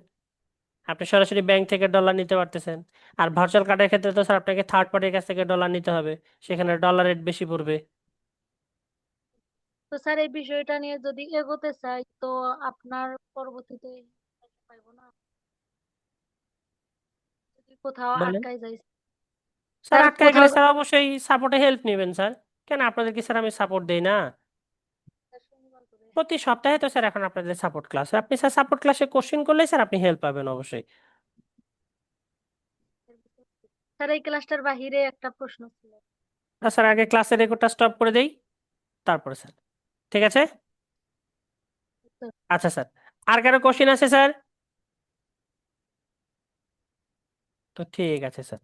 আপনি সরাসরি ব্যাংক থেকে ডলার নিতে পারতেছেন। আর ভার্চুয়াল কার্ডের ক্ষেত্রে তো স্যার আপনাকে থার্ড পার্টির কাছ থেকে ডলার নিতে হবে, সেখানে ডলার রেট বেশি পড়বে। তো স্যার এই বিষয়টা নিয়ে যদি এগোতে চাই, তো আপনার পরবর্তীতে পাইবো না যদি কোথাও বলেন। আটকাই যাই? স্যার স্যার আটকায় কোথাও গেলে স্যার অবশ্যই সাপোর্টে হেল্প নেবেন স্যার। কেন আপনাদের কি স্যার আমি সাপোর্ট দেই না? শনিবার করে। প্রতি সপ্তাহে তো স্যার এখন আপনাদের সাপোর্ট ক্লাস, আপনি স্যার সাপোর্ট ক্লাসে কোশ্চেন করলে স্যার আপনি হেল্প পাবেন অবশ্যই। স্যার এই ক্লাসটার বাহিরে একটা প্রশ্ন ছিল। আর স্যার আগে ক্লাসের রেকর্ডটা স্টপ করে দেই, তারপরে স্যার। ঠিক আছে। তো আচ্ছা স্যার, আর কারো কোশ্চেন আছে স্যার? তো ঠিক আছে স্যার।